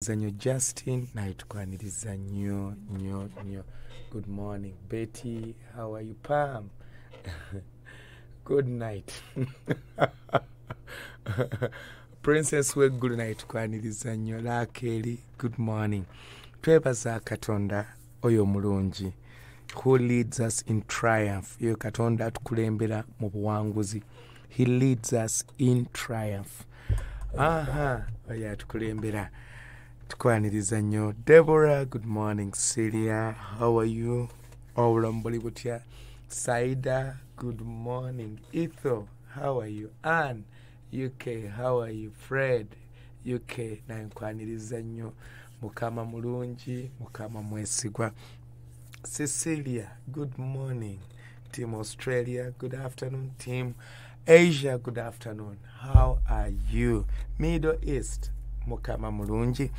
tukwaniriza nnyo Justin naye tukwaniriza nnyo. Good morning Betty, how are you Pam? Good night. Princess Weggulu naye tukwaniriza nnyo. Lakeri, good morning. Twebaza Katonda oyo mulungi who leads us in triumph. Yo Katonda atukulembera mu buwanguzi. He leads us in triumph. Oyo atukulembera. Tukwaniriza nnyo. Deborah, good morning. Celia, how are you? Obulamu buli butya? Saida, good morning. Ethel, how are you? Anne, UK, how are you? Fred, UK, naye nkwaniriza nnyo. Mukama mulungi, Mukama mwesigwa. Cecilia, good morning. Team Australia, good afternoon. Team Asia, good afternoon. How are you? Middle East, Mukama mulungi.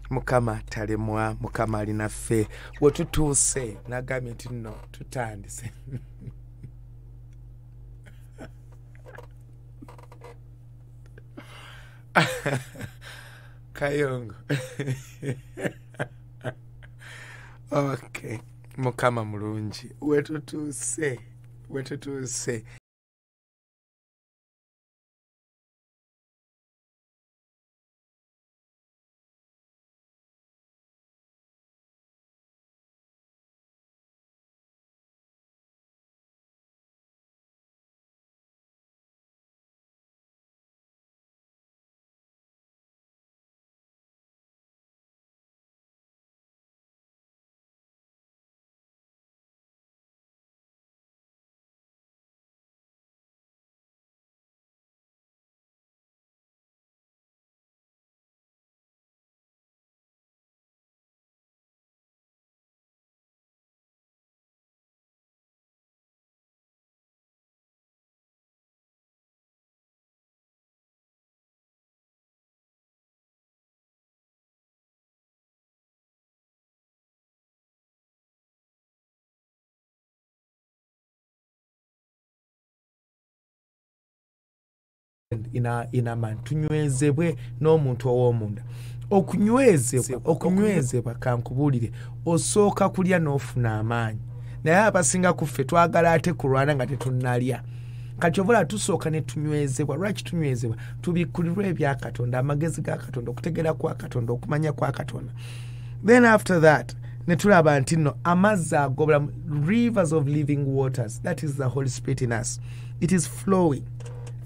Mukama talemwa, Mukama alinaffe. Wetutuuse nagambye nti nno tutandise. Kayongo. Okay. Mukama mulungi. Wetutuuse. In a man tunywezebwe n'omuntu ow'omunda. Okunywezebwa kankubulire osooka kulya n'ofuna amaanyi. Naye abasinga kuffe twagala ate kulwana nga tetunnalya. Kati obula tusooka ne tunywezebwa. Lwaki tunywezebwa? Tubikkulirwa ebya Katonda, amagezi ga Katonda, okutegeera kwa Katonda, okumanya kwa Katonda. Then after that ne tulaba nti nno amazzi ag'obulamu, rivers of living waters, that is the Holy Spirit in us. It is flowing.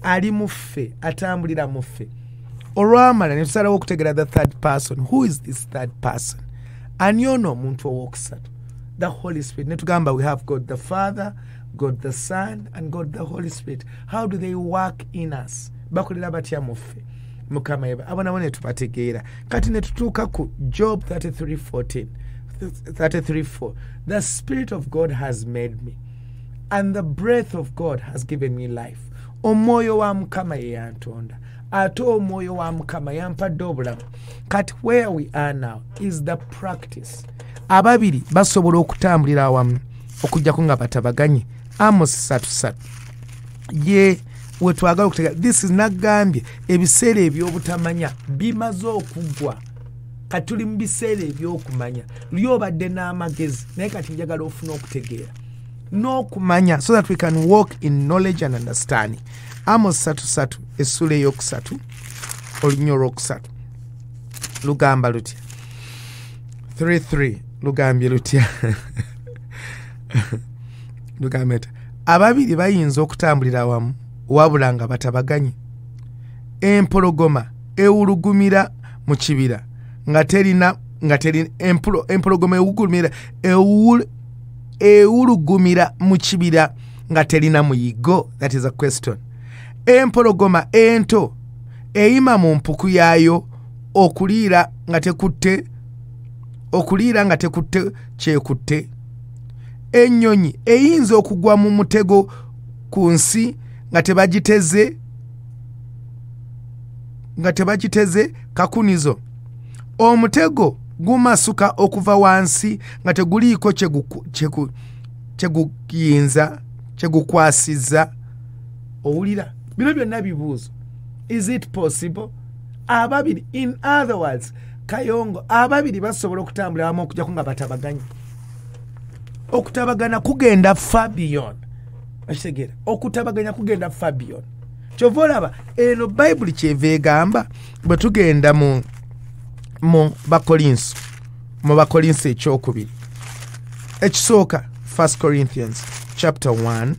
Ali muffe, atambulira muffe. Olwamala ne tusalawo okutegeera the third person. Who is this third person? Ani ono omuntu owokusatu? The Holy Spirit. Ne tugamba we have God the Father, God the Son, and God the Holy Spirit. How do they work in us? Bakolera batya muffe? Mukama yeba. Abo nabo ne tubategeera. Kati ne tutuuka ku Job 33:4. The Spirit of God has made me, and the breath of God has given me life. Omwoyo wa Mukama ye yantonda. Ate omwoyo wa Mukama yampadde obulamu. Kati where we are now is the practice. Ababiri basobola okutambulira awamu okujjako nga batabaganye. Amos 3:3. Ye wetwagala okutegeera. This is nagambye ebiseera ebyobutamanya bimaze okuggwa. Kati tuli mu biseera ebyokumanya. Lyobadde n'amagezi naye kati njagala ofuna okutegeera. No kumanya, so that we can walk in knowledge and understanding. Amos 3:3 essula eyokusatu olunnyo olwokusatu lugamba lutya 3:3 lugambye lutya lugamba lutya ababiri bayinza okutambulira awamu wabula nga batabaganye. Empologoma ewulugumira mu kibira nga terina empologoma ewulugumira mu kibira nga terina muyigo. That is a question. Empologoma ento eyima mu mpuku yaayo okuliira nga tekutte kyekutte. Ennyonyi eyinza okugwa mu mutego ku nsi nga tebagiteze kakunizo. Omutego gumasuka okuva wansi nga teguliiko kyegukwasiza. Owulira bino byonna bibuuzo. Is it possible? Ababiri, in other words, Kayongo ababiri basobola okutambula wamu okujja kunga batabaganya. Okutabagana kugenda far beyond. Ashegera okutabaganya kugenda far beyond. Kyova olaba eno Bible kyeva egamba bwe tugenda mu Bakolinso ekyokubiri ekisooka 1 Corinthians chapter 1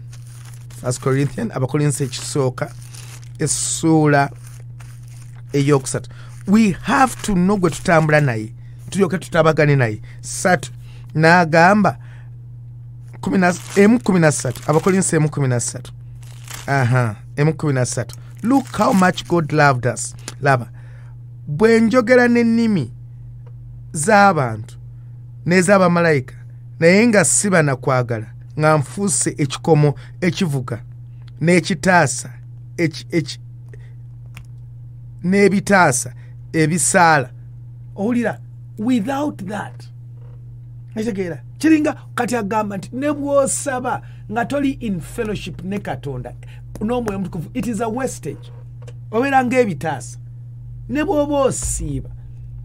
1 Corinthians Abakolinso ekisooka essuula eyokusatu. We have to know gwe tutambula naye tulyoke tutabagane naye. 3 n'agamba 13 Abakolinso 13 13 Look how much God loved us. Laba bwe njogera n'ennimi z'abantu n'ez'abamalayika naye nga siba na kwagala nga nfuuse ekikomo ekivuga n'ekitaasa n'ebitaasa ebisaala. Owulira without that ekitegeera kiringa kati agamba nti ne bw'osaba nga toli in fellowship ne Katonda n'omwoyo omutukuvu it is a wastage. Obeera ng'ebitaasa ne bw'oba osiiba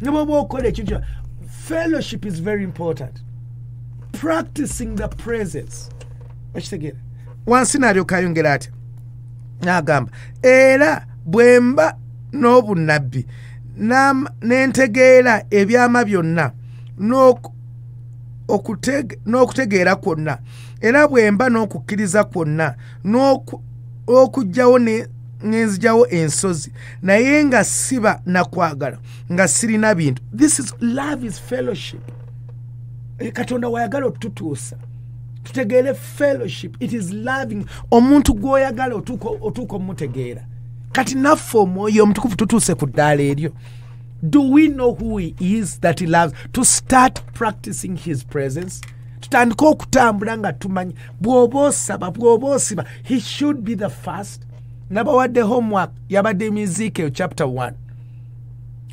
ne bw'oba okola ekintu. Fellowship is very important. Practicing the presence. Ekitegeera wansi n'alyoka ayongera ati n'agamba era bwe mba n'obunnabbi n'entegeera ebyama byonna n'okutegeera kwonna era bwe mba n'okukkiriza kwonna n'okugyawo n'enzigyawo ensozi naye nga siba na kwagala nga sirina bintu. This is love is fellowship. Katonda wayagala otutuusa tutegeere fellowship. It is loving omuntu gw'oyagala otuuka omutegeera. Kati naffe omwoyo omutukuvu tutuuse ku ddaala eryo. Do we know who he is that he loves? To start practicing his presence. Tutandika okutambula nga tumanyi bw'oba osiba. He should be the first. Nabawadde homework yabadde mu Ezekiel chapter 1.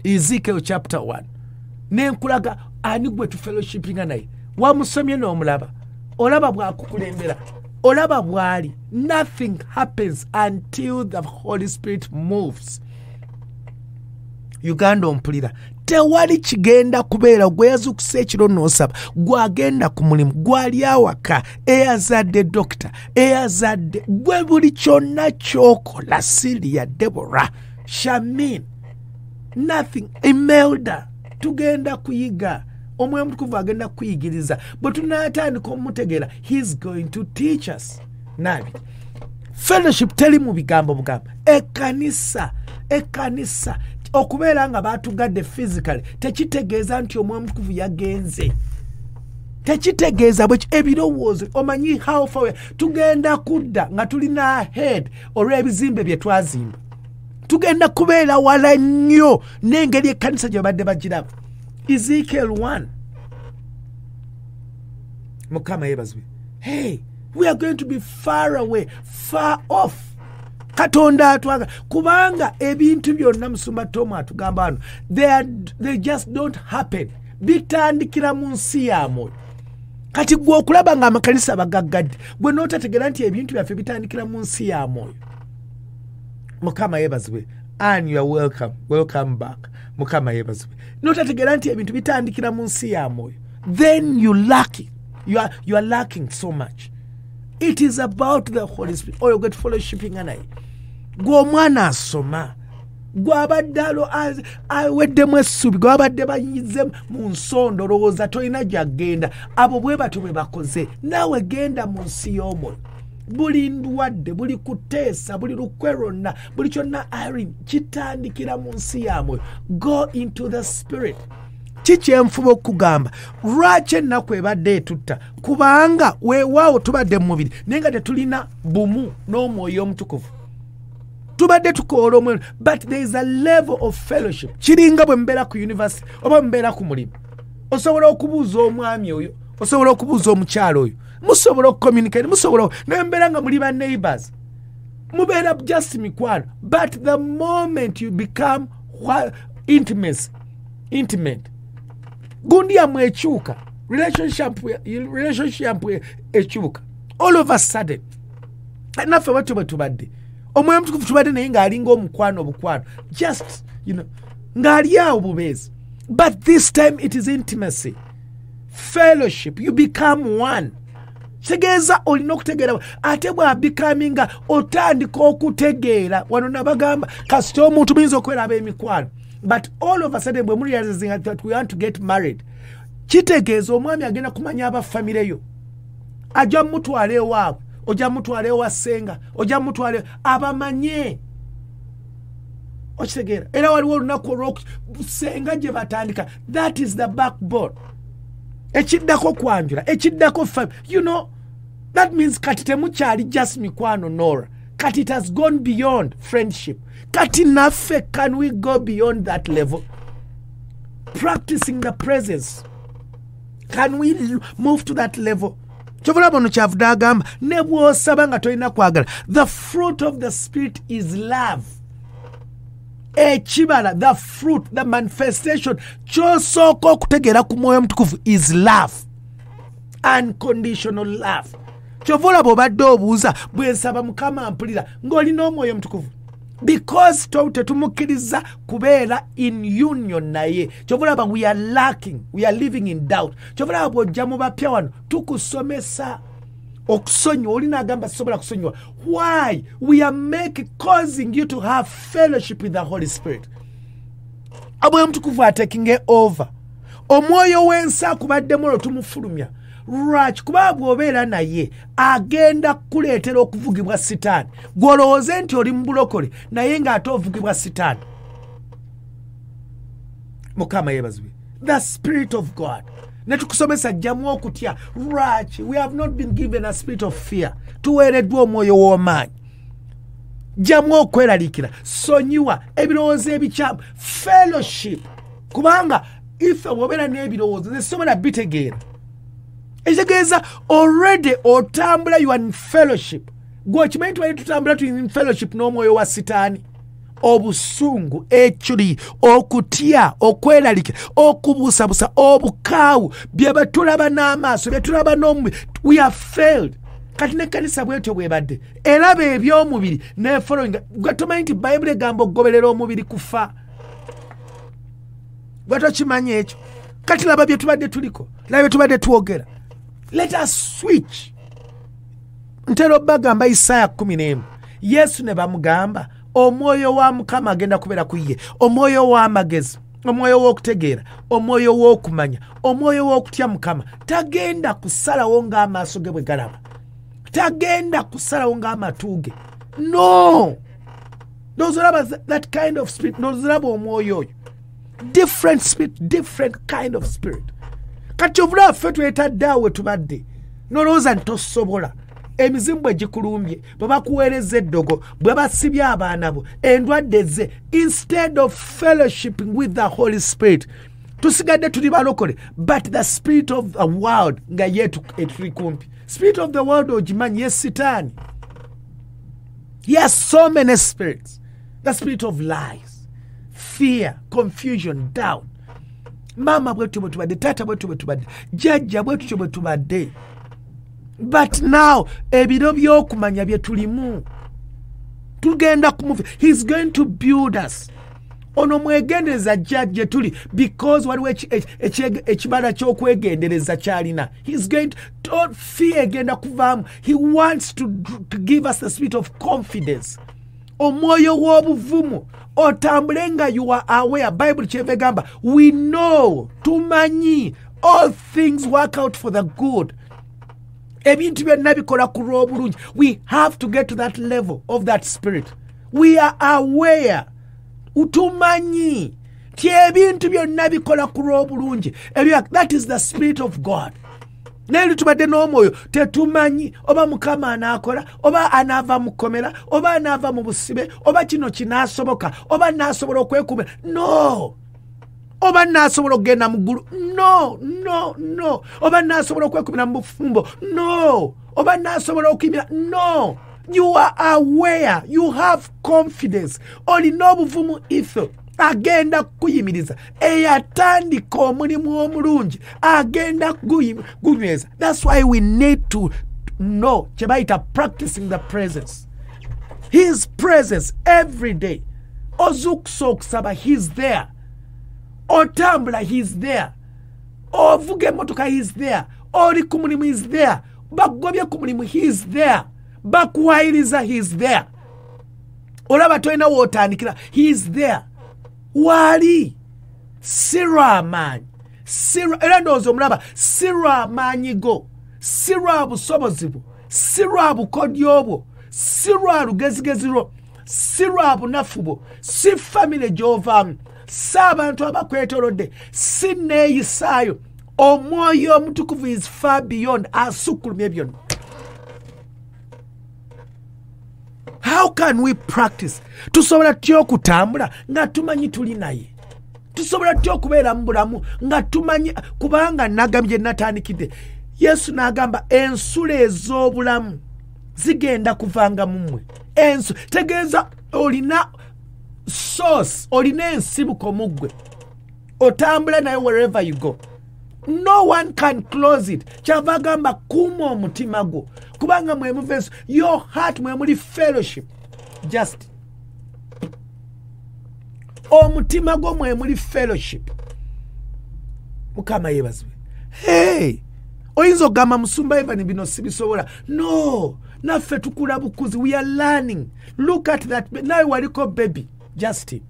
Ezekiel chapter 1. Nenkulaga ani gwe tu fellowshippinga naye. Wamusomye n'omulaba. Olaba bw'akukulembera. Olaba bw'ali. Nothing happens until the Holy Spirit moves. Uganda ompulira. Tewali kigenda kubeera gwe yazukusa ekiro n'osaba. Gwagenda ku mulimu. Gwali awaka. Eyazadde dokita. Eyazadde. Gwe buli kyonna ky'okola. Siria, Deborah, Shamin. Nothing. Imelda. Tugenda kuyiga. Omwoyo omutukuvu agenda kuyigiriza. Bwe tunaatandika omutegeera, he's going to teach us. Nabi. Fellowship teri mu bigambo bugamba. Ekkanisa. Okubeera nga baatugadde physically tekitegeeza nti omwoyo omutukuvu yagenze. Tekitegeeza bwe ebirowoozo omanyi how far tugenda kudda nga tulina ahead olw'ebizimbe bye twazimba. Tugenda kubeera wala nnyo n'engeri ekkanisa gye badde bagiraba. Ezekiel 1. Mukama yebazwe. Hey, we are going to be far away, far off. Katonda atwaga kubanga ebintu byonna musumba Toma atugamba wano they just don't happen. Bitandikira mu nsi ya mwoyo. Kati gwe okulaba nga amakanisa bagaggadde gwe n'otategeera nti ebintu byaffe bitandikira mu nsi ya mwoyo. Mukama yebazwe. And you are welcome back. Mukama yebazwe. N'otategeera nti ebintu bitandikira mu nsi ya mwoyo. Then you lack it. You are lacking so much. It is about the Holy Spirit. Oyo gwe fellowshipping naye. Gw'Omwana asoma. Gw'abadde aweddemu essuubi. Gw'abadde bayize mu nsondo olowooza tolina gy'agenda. Abo bwe batyo bwe bakoze. Naawe genda mu nsi y'omwoyo. Buli ndwadde, buli kuteesa, buli lukweronna, buli kyonna Irene kitandikira mu nsi ya mwoyo. Go into the spirit. Kiki enfuba okugamba lwaki ennaku ebadde etutta kubanga weewaawo tubadde mu mubiri naye nga tetulina bumu n'omwoyo omutukuvu. Tubadde tukoola omwoyo, but there is a level of fellowship. Kiringa bwe mbeera ku university oba mbeera ku mulimu. Osobola okubuuza omwami oyo, osobola okubuuza omukyalo oyo, musobola okucommunicate, musobola n'embeera nga muli ba neighbors. Mubeera just mikwano, but the moment you become intimate, gundi yamwe ekyuka, relationship ekyuka, all of a sudden naffe bwetyo bwe tubadde omwoyo omutukuvu tubadde naye ng'alinga omukwano just ng'ali awo bubeezi. But this time it is intimacy, fellowship. You become one. Kitegeeza olina okutegeera ate bw'abikaminga otandika okutegeera wano nabagamba kasita omuntu muyinza okweraba emikwano but all of a sudden bwe murealizing that we want to get married kitegeeza omwami agenda kumanya abafamire yo ajja mutwala ewaabwe ojja mutwala ewa ssenga ojja mutwala abamanye okitegeera era waliwo olunaku olw'okusenga gye batandika that is the backbone ekiddako kwanjula ekiddako you know that means kati temukyali just mikwano nora kati it has gone beyond friendship kati naffe can we go beyond that level practicing the presence can we move to that level kyovula bono kyavuda agamba ne bw'osaba nga tolina kwagala the fruit of the spirit is love ekibala the fruit the manifestation kyosooka okutegeera ku mwoyo mutukuvu is love unconditional love kyova olaba obadde obuuza bwe nsaba mukama mpulira ng'olina omwoyo mutukuvu because tetumukkiriza kubeera in union naye kyova olaba we are lacking we are living in doubt kyova olaba bw'ojja mu bapya wano tukusomesa okusonyiwa olina agamba sisobola kusonyiwa why we are causing you to have fellowship with the Holy Spirit omwoyo mutukuvu ataking over omwoyo w'ensi akubaddemu olwo tumufulumya lwaki kuba bw'obeera naye agenda kukuleetera okuvugibwa sitaani gw'olowooze nti oli mu bulokole naye ng'ate ovugibwa sitaani mukama yeebazibwe the spirit of God netukusomesa jjamu okutya lwaki we have not been given a spirit of fear tuweereddwa omwoyo w'omaanyi jjamu okweraliikira sonyiwa ebirowoozo ebikyamu fellowship kubanga ife bw'obeera n'ebirowoozo nesobola bitegeera ekitegeeza already otambula you are in fellowship gweokimanyi tubali tutambula tuli in fellowship n'omwoyo wa sitaani obusungu ekiri okutya okweraliikira okubuusabuusa obukaawu bye batulaba n'amaaso bye tulaba n'omubiri we have failed kati n'ekkanisa bwetyo bwebadde eraba eby'omubiri nefollowing gwe tomanyi nti bayibuli egamba okugoberera omubiri kufa gwe tokimanyi ekyo kati laba bye tubadde tuliko laba bye tubadde twogera let us switch ntera obbagamba Isaaya 11 Yesu ne bamugamba omwoyo wa Mukama agenda kubeera ku ye omwoyo w'amagezi omwoyo w'okutegeera omwoyo w'okumanya omwoyo w'okutya Mukama tagenda kusalawo ng'amaaso ge bwe galaba tagenda kusalawo ng'amatu ge no nozolaba that kind of spirit nozolaba omwoyo oyo different spirit different kind of spirit kati ovula ffe twetadde awo tubadde nolowooza ntosobola emizimu bwe gikulumbye bwe bakuweereza eddogo bwe basibye abaana bo endwadde ze instead of fellowshipping with the Holy Spirit tusigadde tuli balokole but the spirit of the world nga yetu etuli kumpi spirit of the world ogimanyi ye sitaani he has so many spirits the spirit of lies fear confusion doubt mama bwetu bwe tubadde taata bwetu bwe tubadde jjajja bwetu bwe tubadde but now ebiro by'okumanya bye tulimu tugenda kumuva he's going to build us ono mwegendereza jjajje tuli because waliwo ekibala ky'okwegendereza kyalina he's going to fear egenda kuvaamu he wants to give us the spirit of confidence omwoyo w'obuvumu otambule nga you are aware Bible kyeva egamba we know tumanyi all things work out for the good ebintu byonna bikola ku lw'obulungi we have to get to that level of that spirit we are aware tumanyi ti ebintu byonna bikola ku lw'obulungi that is the spirit of God naye tubadde n'omwoyo tetumanyi oba Mukama anaakola oba anaava mu kkomera oba anaava mu busibe oba kino kinaasoboka oba naasobola okwekuumira no oba naasobola okugenda mu ggulu no oba naasobola okwekumira mu bufumbo no oba naasobola okuyimira no you are aware you have confidence olina obuvumu ife agenda kukuyimiriza eyatandika omulimu omulungi agenda gunyweza that's why we need to know kye bayita practicing the presence his presence every day ozukusa okusaba he's there otambula he is there, ovuga emmotoka he is there, oli ku mulimu he is there, bagobye ku mulimu he is there, bakuwayiriza he is there, olaba tolina wootandikira he is there. Wali si lw'amaanyi, era ndowooza omulaba si lw'amaanyi go, si lwa busobozi bwo, si lwa bukodyo bwo, si lwa lugezigezi lwo, si lwa bunafu bwo, si famire gy'ovaamu, si abantu abakwetoolodde, si neeyisaayo. Omwoyo omutukuvu is far beyond, asukkulumye byonna. How can we practice? Tusobola tutya okutambula nga tumanyi tuli naye? Tusobola tutya okubeera mu bulamu nga tumanyi, kubanga nagambye natandikidde Yesu n'agamba ensula ez'obulamu zigenda kuvanga mu mmwe. Tegeeza olina source, olina ensibuko mu ggwe, otambula naye wherever you go. No one can close it. Kyava agamba kuuma omutima gwo, kubanga mwe muveso, your heart mwe muli fellowship. Just omutima gwo mwe muli fellowship. Mukama yebazwe. Hey, oyinza ogamba musumba Evan bino sibisobola. No, naffe tukula bukuzi. We are learning. Look at that. Nawe waliko baby Justin,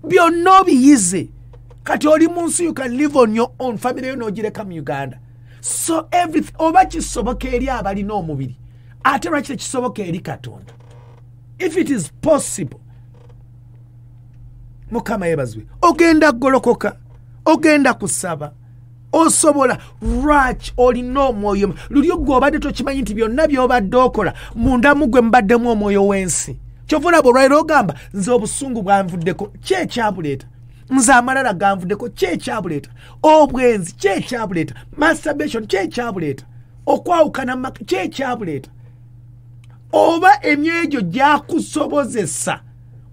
byonna biyize. Kati oli munsi, you can live on your own. Family yo nogireka mu Uganda. So everything oba kisoboka eri abalina omubiri, ate lwaki tekisoboka eri Katonda? If it is possible, Mukama yebazwe, ogenda golokoka, ogenda kusaba, osobola lwaki olina omwoyo luli gwe obadde tokimanyi nti byonna by'obadde okola munda mugwe mubaddemu omwoyo w'ensi. Kyova olaba olwaliro ogamba nze obusungu bwanvuddeko, ki ekyabuleeta? Nze amalala ganvuddeko, ki ekyabuleeta? Obwenzi ki ekyabuleeta? Masturbation ki ekyabuleeta? Okwawukana ki ekyabuleeta? Oba emyejo gyakusobozesa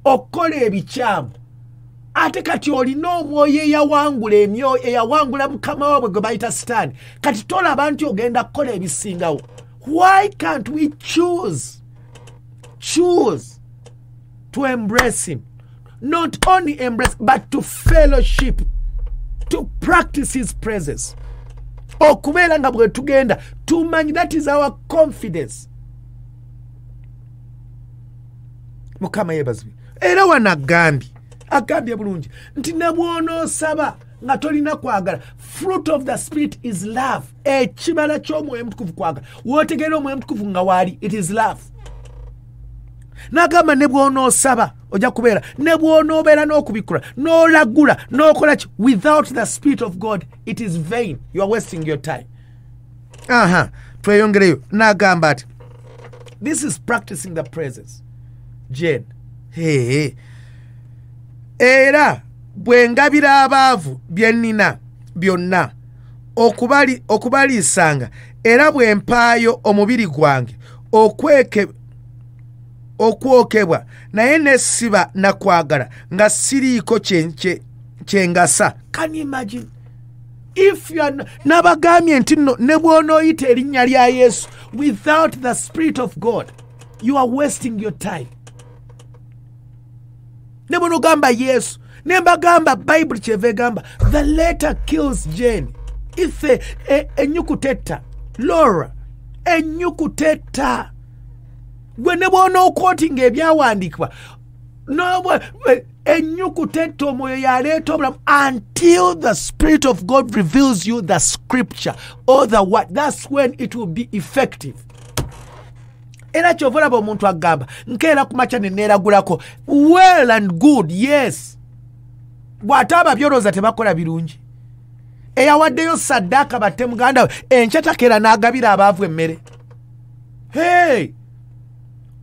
okukola ebikyamu, ate kati olina omwoyo eyawangula mukama waabwe gwe bayita Sitaani, kati tolaba nti ogenda kukola ebisingawo. Why can't we choose to embrace him? Not only embrace, but to fellowship, to practice his presence. Okubeera nga bwe tugenda tumanyi, that is our confidence. Mukama yebazwe. Era agambye bulungi nti ne bw'onoosaba nga tolina kwagala, fruit of the spirit is love. Ekibala ky'omwoyo omutukuvu kwagala. Wootegeera omwoyo omutukuvu nga waali, it is love. N'agamba ne bw'onoosaba ojja kubeera, ne bw'onoobeera n'okubikkula n'olagula n'okola ki, without the spirit of God it is vain, you are wasting your time. Tweyongereyo. N'agamba ati this is practicing the presence. Jane, era bwe ngabira abaavu bye nnina byonna okubaliisanga, era bwe mpaayo omubiri gwange okwokebwa, naye nesiba nakwagala nga siriiko kyengasa. Can you imagine? If you are nabagambye nti no, ne bw'onooyita erinnya lya Yesu without the spirit of God, you are wasting your time. Ne bw'onogamba Yesu, ne mbagamba Bible kyeva egamba the letter kills Jane. Ife ennyukutetta Laura, ennyukutetta gwe ne bw'onookwootinga ebyawandiikibwa ennyukutetta omwoyo yaleeta obulamu until the spirit of God reveals you the scripture or the word. That's when it will be effective. Era kyova olaba omuntu agamba nkeera ku makya ne neeragulako, well and good, yes. Bw'ate ababyolooza tebakola birungi. Eyawaddeyo saddaaka batte muganda we, enkya takeera n'agabira abaavu emmere. Hey!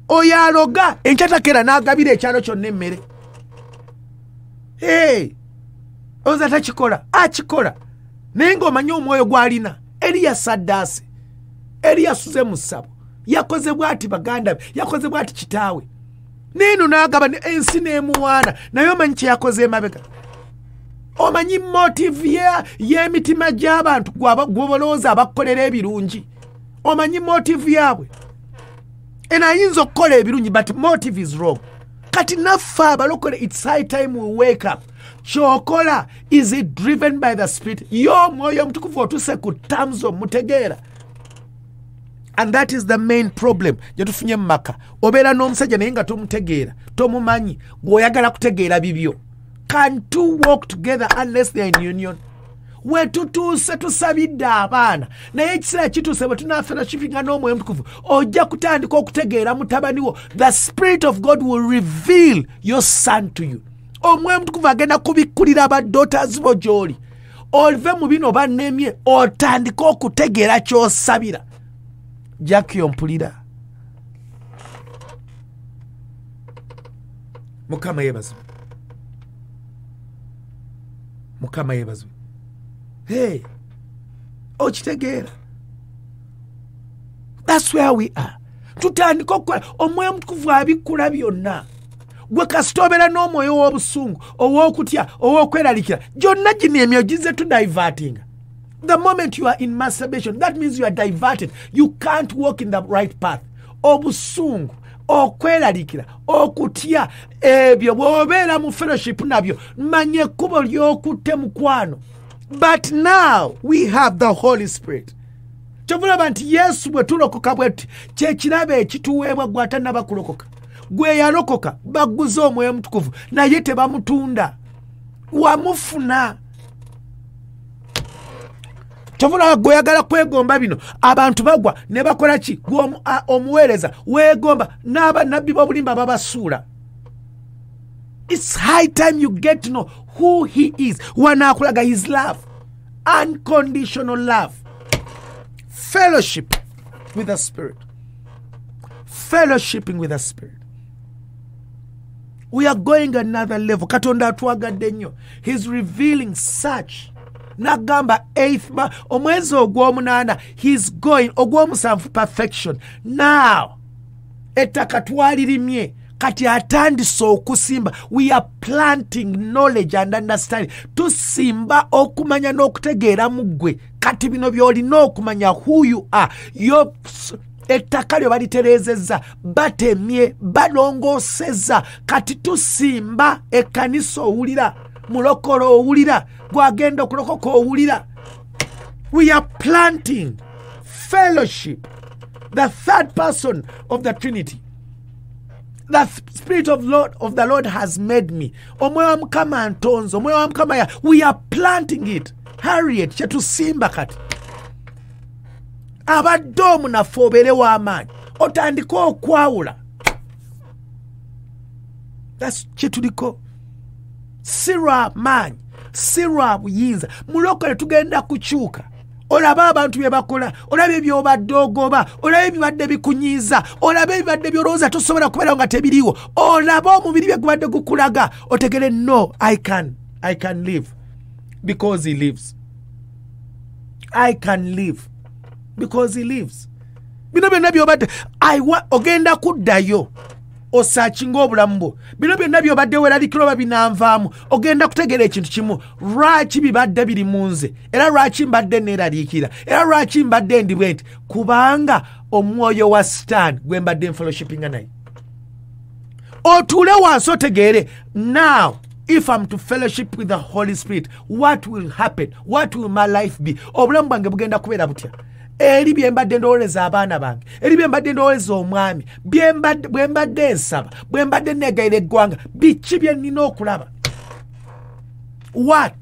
Oyo aloga, enkya takeera n'agabira ekyalo kyonna emmere. Hey! Oza takikola, akikola. Naye ng'omanyi omwoyo gw'alina. Eri yasaddaase, eri yasuze mu ssabo, yakoze bw'ati baganda be, yakoze bw'ati kitaawe. Neeno n'agaba ensi n'emuwaana, naye omanyi kye yakoze emabega. Omanyi motive y'emitima gy'abantu gw'obalowooza abakukolera ebirungi. Omanyi motive yaabwe. Ayinza okukola ebirungi, but motive is wrong. kati naffe abalokole it's high time we wake up. Kyokola is it driven by the spirit? Yo mwoyo omutukuvu otuse ku terms mutegeera. And that is the main problem gyetufunye mu maka. Obeera n'omusajja naye nga tomutegeera, tomumanyi, gw'oyagala kutegeera bibyo. Can two walk together unless they are in union? We tutuuse tusabidde abaana naye ekiseera kituuse bwe tunafellowshippinga n'omwoyo omutukuvu ojja kutandika okutegeera mutabani wo. The spirit of God will reveal your son to you. Omwoyo omutukuvu agenda kubikkulira abadooters bo gy'oli. Olive mu bino bannemye otandika okutegeera ky'osabira. Jackie ompulira. Mukama yeebazibwe. Mukama yeebazibwe. Hey, okitegeera. That's where we are. Tutandika okukola omwoyo omutukuvu abikkula byonna. Gwe kasita obeera n'omwoyo w'obusungu, ow'okutya, ow'okweraliikira, gyonna gino emyoyo gize tudivertinga. The moment you are in masturbation, that means you are diverted. You can't walk in the right path. Obusungu, okweraliikira, okutya, ebyo bw'obeera mu fellowship nabyo, manye ekkubo ly'okutte mukwano. But now we have the Holy Spirit. Kyovulaba nti Yesu bwe tulokoka bwetuti kyekirabo ekituweebwa gwe atannaba kulokoka. Gwe yalokoka bagguza omwoyo omutukuvu naye tebamutunda. Wamufuna. Kyovulaba gwe oyagala kwegomba bino abantu bagwa ne bakola ki? Omuweereza weegomba n'abannabbi b'obulimba babasuula. It's high time you get to know who he is. Wanakulaga his love. Unconditional love. Fellowship with the Spirit. Fellowshipping with the Spirit. We are going another level. Katonda atwagadde nnyo. He's revealing such. Nagamba 8th omwezi ogw'omunaana he's going ogw'omusanvu perfection. Now ettaka twalirimye kati atandise okusimba. We are planting knowledge and understanding. Tusimba okumanya n'okutegeera mu ggwe. Kati bino by'olina okumanya who you are. Ettaka lyo balitereezezza, batemye, balongoosezza. Kati tusimba ekkanisa owulira, mulokole owulira, gwagenda okulokoka owulira. We are planting fellowship. The third person of the Trinity. The Spirit of the Lord has made me. Omwoyo wa Mukama ntonze, omwoyo wa Mukama ya. We are planting it. Harriet, kyetusimba kati. Abadde omunafu obeere w'amaanyi. Otandika okwawula. That's kyetuliko. Si lwa maanyi, si lwa buyinza. Mulokole tugenda kukyuka. Olaba abantu bye bakola, olaba ebyobadde ogoba, olaba ebibadde bikunyiiza, olaba ebibadde by'olowooza tosobola kubeera nga tebiriiwo, olaba omubiri bye gubadde gukulaga, otegere no, I can live because he lives. I can live because he lives. Bino byonna by'obadde ogenda kuddayo osachinga obulamu bwo. Bino byonna by'obadde weeralikira oba binanvaamu ogenda kutegeera ekintu kimu. Lwaki bibadde biri mu nze era lwaki mbadde neeraliikira era lwaki mbadde ndi bwe nti? Kubanga omwoyo wa Sitaani gwe mbadde nfellowshippinga naye. Otuule wansi otegeere now if I'm to fellowship with the Holy Spirit, what will happen? What will my life be? Obulamu bwange bugenda kubeera butya? Eri bye mbadde ndowooleza abaana bange, eri bye mbadde ndowooleza omwami, bwe mbadde nsaba, bwe mbadde negayira eggwanga, biki bye nnina okulaba? What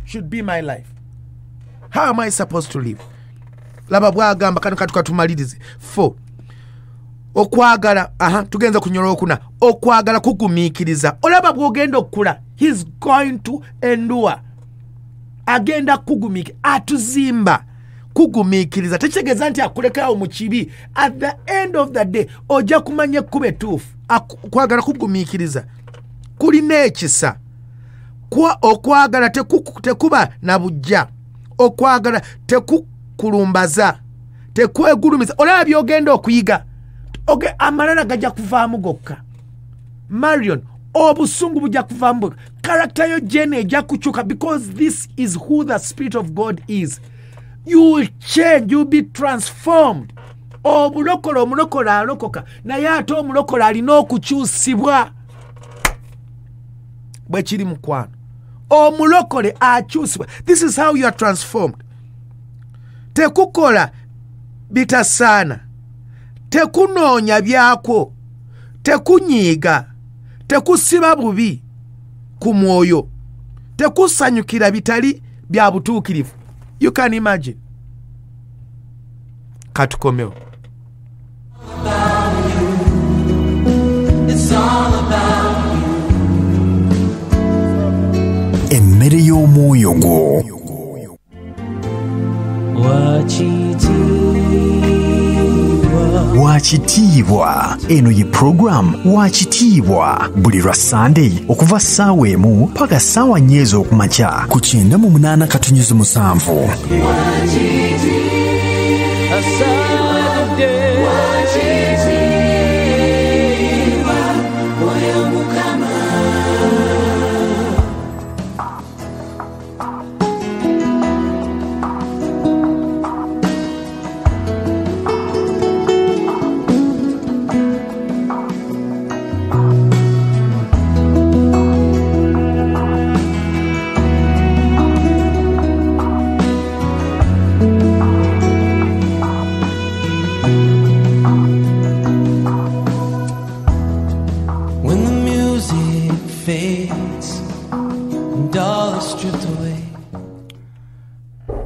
should be my life? How am I supposed to live? Laba bwagamba kano katumalirize. 4. Okwagala, tugenza kunyola okuna. Okwagala kugumiikiriza. Olaba bwogenda okukula, he's going to endure. Agenda kugumiikiriza, atuzimba. Kugumiikiriza tekitegeeza nti akulekawo mu kibi. At the end of the day ojja kumanya ekkuba ettuufu. Kwagala kugumiikiriza kulina ekisa. Okwagala tekuba na bujja. Okwagala tekukulumbaza, tekwegulumiza. Olaba byogenda okuyiga, amalala gajja kuvaamu gokka. Marion, obusungu bujja kuvaamu gokka. Character yo jene ejja kukyuka because this is who the Spirit of God is. You will change, you will be transformed. Omulokole alokoka naye ate omulokole alina okukyusibwa. bwe kiri mukwano omulokole akyusibwa. This is how you are transformed. Tekukola bitasaana, tekunoonya byako, tekunyiiga, tekusiba bubi ku mwoyo, tekusanyukira bitali bya butuukirivu. You can imagine. Katukomewo. Emmere y'omwoyo gwo. Wakitiibwa. Eno ye program Wakitiibwa buli lwa Sunday okuva ssaawa emu paka ssaawa 4 ez'okumakya ku 98.7.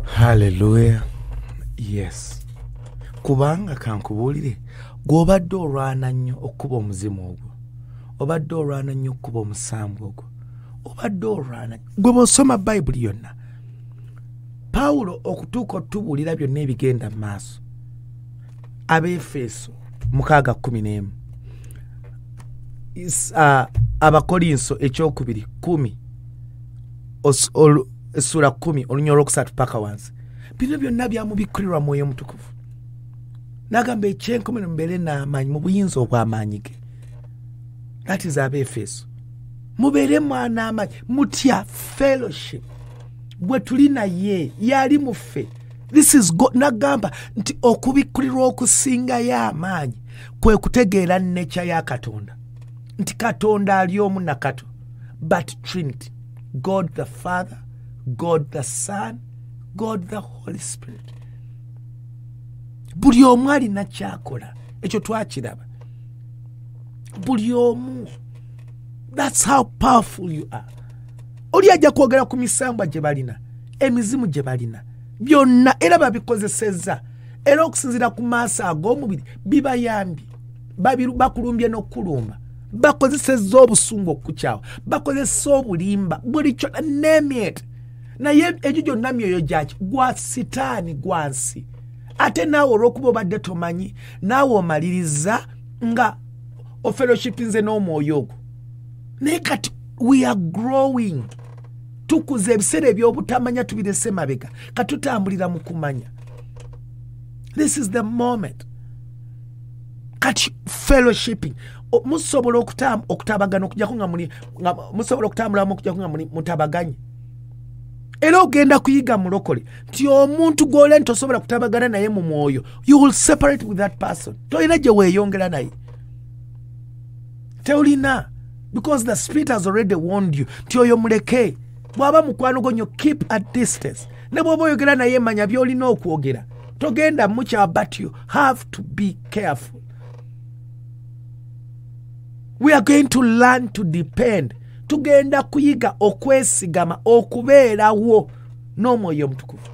Hallelujah. Yes. Kubanga kankubuulire gw'obadde olwana nnyo okuba omuzimu ogwo, obadde olwana nnyo okuba omusambu ogwo, obadde olwana gwe bw'osoma Bayibuli yonna, Pawulo okutuuka otubuulira byonna ebigenda mu maaso. Abefeso 6:11, Abakolinso ekyokubiri 10, Essula 10 olunya olwokusatu paka wansi. Bino byonna byamubikkulirwa Mwoyo Mutukuvu. N'agamba ekyenkomero mubeere n'amaanyi mu buyinza obw'amaanyi ge. That is Abefeso. Mubeere n'amaanyi, mutya fellowship. Bwe tuli naye yali muffe. This is God. N'agamba nti okubikkulirwa okusingayo amaanyi kwe kutegeera nature ya Katonda. Nti Katonda ali omu na kato, but Trinity. God the Father, God the Son, God the Holy Spirit. Buli omu alina kyakola. Ekyo twakiraba. Buli omu. That's how powerful you are. Oli ajja kwogera ku misambwa gye balina, emizimu gye balina, byonna era babikozesezza. Era okusinziira ku maaso ag'omubiri bibayambye. Bakulumbye n'okulumba. Bakozesezza obusungu okukyawa. Bakozesa obulimba. Buli kyo name it. Naye egyo gyonna myoyo gyaki gwa sitaani gwansi. Ate naawe olw'okuba obadde tomanyi, naawe omaliriza nga ofellowshipinze n'omwoyo ogwo. Naye kati we are growing. Tukuze ebiseera ebyobutamanya tubirese mabega. Katutambulira mu kumanya. This is the moment. Kati fellowshipping. Musobola okutabagana okujjako nga muli, musobola okutambulamu okujjako nga muli mutabaganye. Era ogenda kuyiga mulokole nti omuntu gw'ole ntosobola kutabagana naye mu mwoyo, you will separate with that person. Tolina gye weeyongera naye. Teolina. Because the Spirit has already warned you. Nti oyo muleke. Bw'aba mukwano gwo keep at distance. Ne bw'oba oyogera naye manya by'olina okwogera. Togenda mukya, but you have to be careful. We are going to learn to depend. Tugenda kuyiga okwesigama okubeerawo n'Omwoyo Mutukuvu.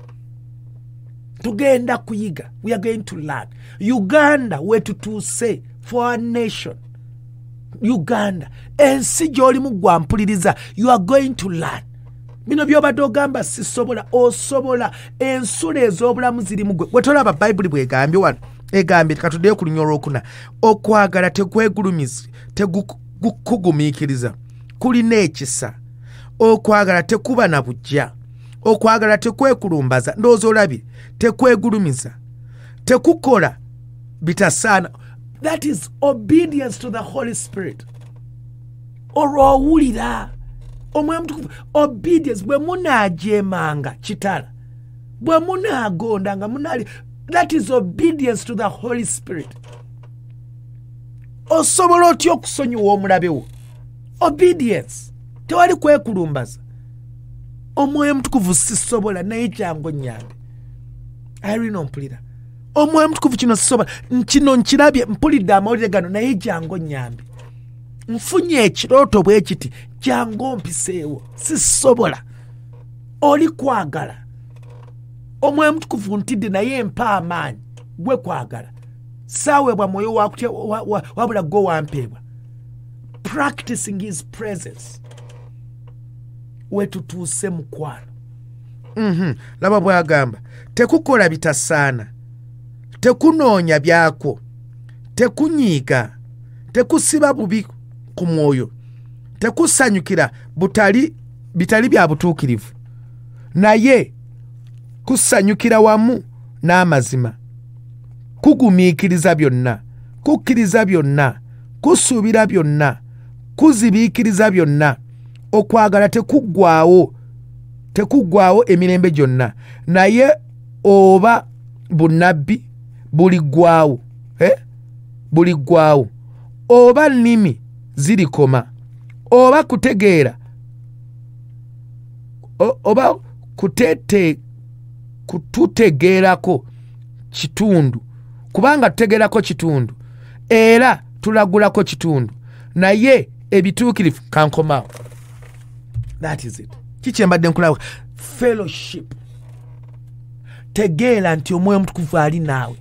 Tugenda kuyiga. We are going to learn. Uganda wetutuuse for our nation. Uganda. Ensi gy'olimu gwa mpuliriza. You are going to learn. Bino by'obadde ogamba sisobola, osobola. Ensula ez'obulamu ziri mu gwe. Bwe tolaba Bayibuli bw'egambye wano. Egambye katuddeyo ku lunya olwokuna. Okwagala tekwegulumiza, tegukugumiikiriza. Kulina ekisa. Okwagala tekuba na bujja. Okwagala tekwekulumbaza. Ndowooza olabye. Tekwegulumiza. Tekukola bitasaana. That is obedience to the Holy Spirit. Olw'owulira. Omwoyo Mutukuvu. Obedience. Bwe munaajeemanga kitala. Bwe munaagondanga munaali. That is obedience to the Holy Spirit. Osobola otya okusonyiwa omulabe wo? Obedience. tewali kwekulumbaza. Omwoyo Omutukuvu sisobola naye jangu nnyambe. Irene mpulira. Omwoyo Omutukuvu kino sisobola, kino nkirabye, mpulidde amawulire gano naye jangu nnyambe. Nfunye ekirooto bwe kiti, jangu mpiseewo, sisobola. Oli kwagala. Omwoyo Omutukuvu ntidde naye mpa amaanyi gwe kwagala. Saweebwa mwoyo wakutya wabula gwe wampeebwa. Practicing his presence. Wetutuuse mukwano. Laba bwagamba, tekukola bitasaana, tekunoonya byako, tekunyiiga, tekusiba bubi ku mwoyo, tekusanyukira bitali bya butuukirivu, naye kusanyukira wamu n'amazima, kugumiikiriza byonna, kukkiriza byonna, kusuubira byonna, kuzibiikiriza byonna, okwagala tekuggwaawo emirembe gyonna, naye oba bunnabbi buliggwaawo, buliggwaawo, oba nnimi zirikoma, oba kutegeera, oba kututegeerako kitundu, kubanga tutegeerako kitundu era tulagulako kitundu, naye ebituukirivu kankomaawo. That is it. Kikyembadde nkulaba fellowship. Tegeera nti Omwoyo Omutukuvu ali naawe.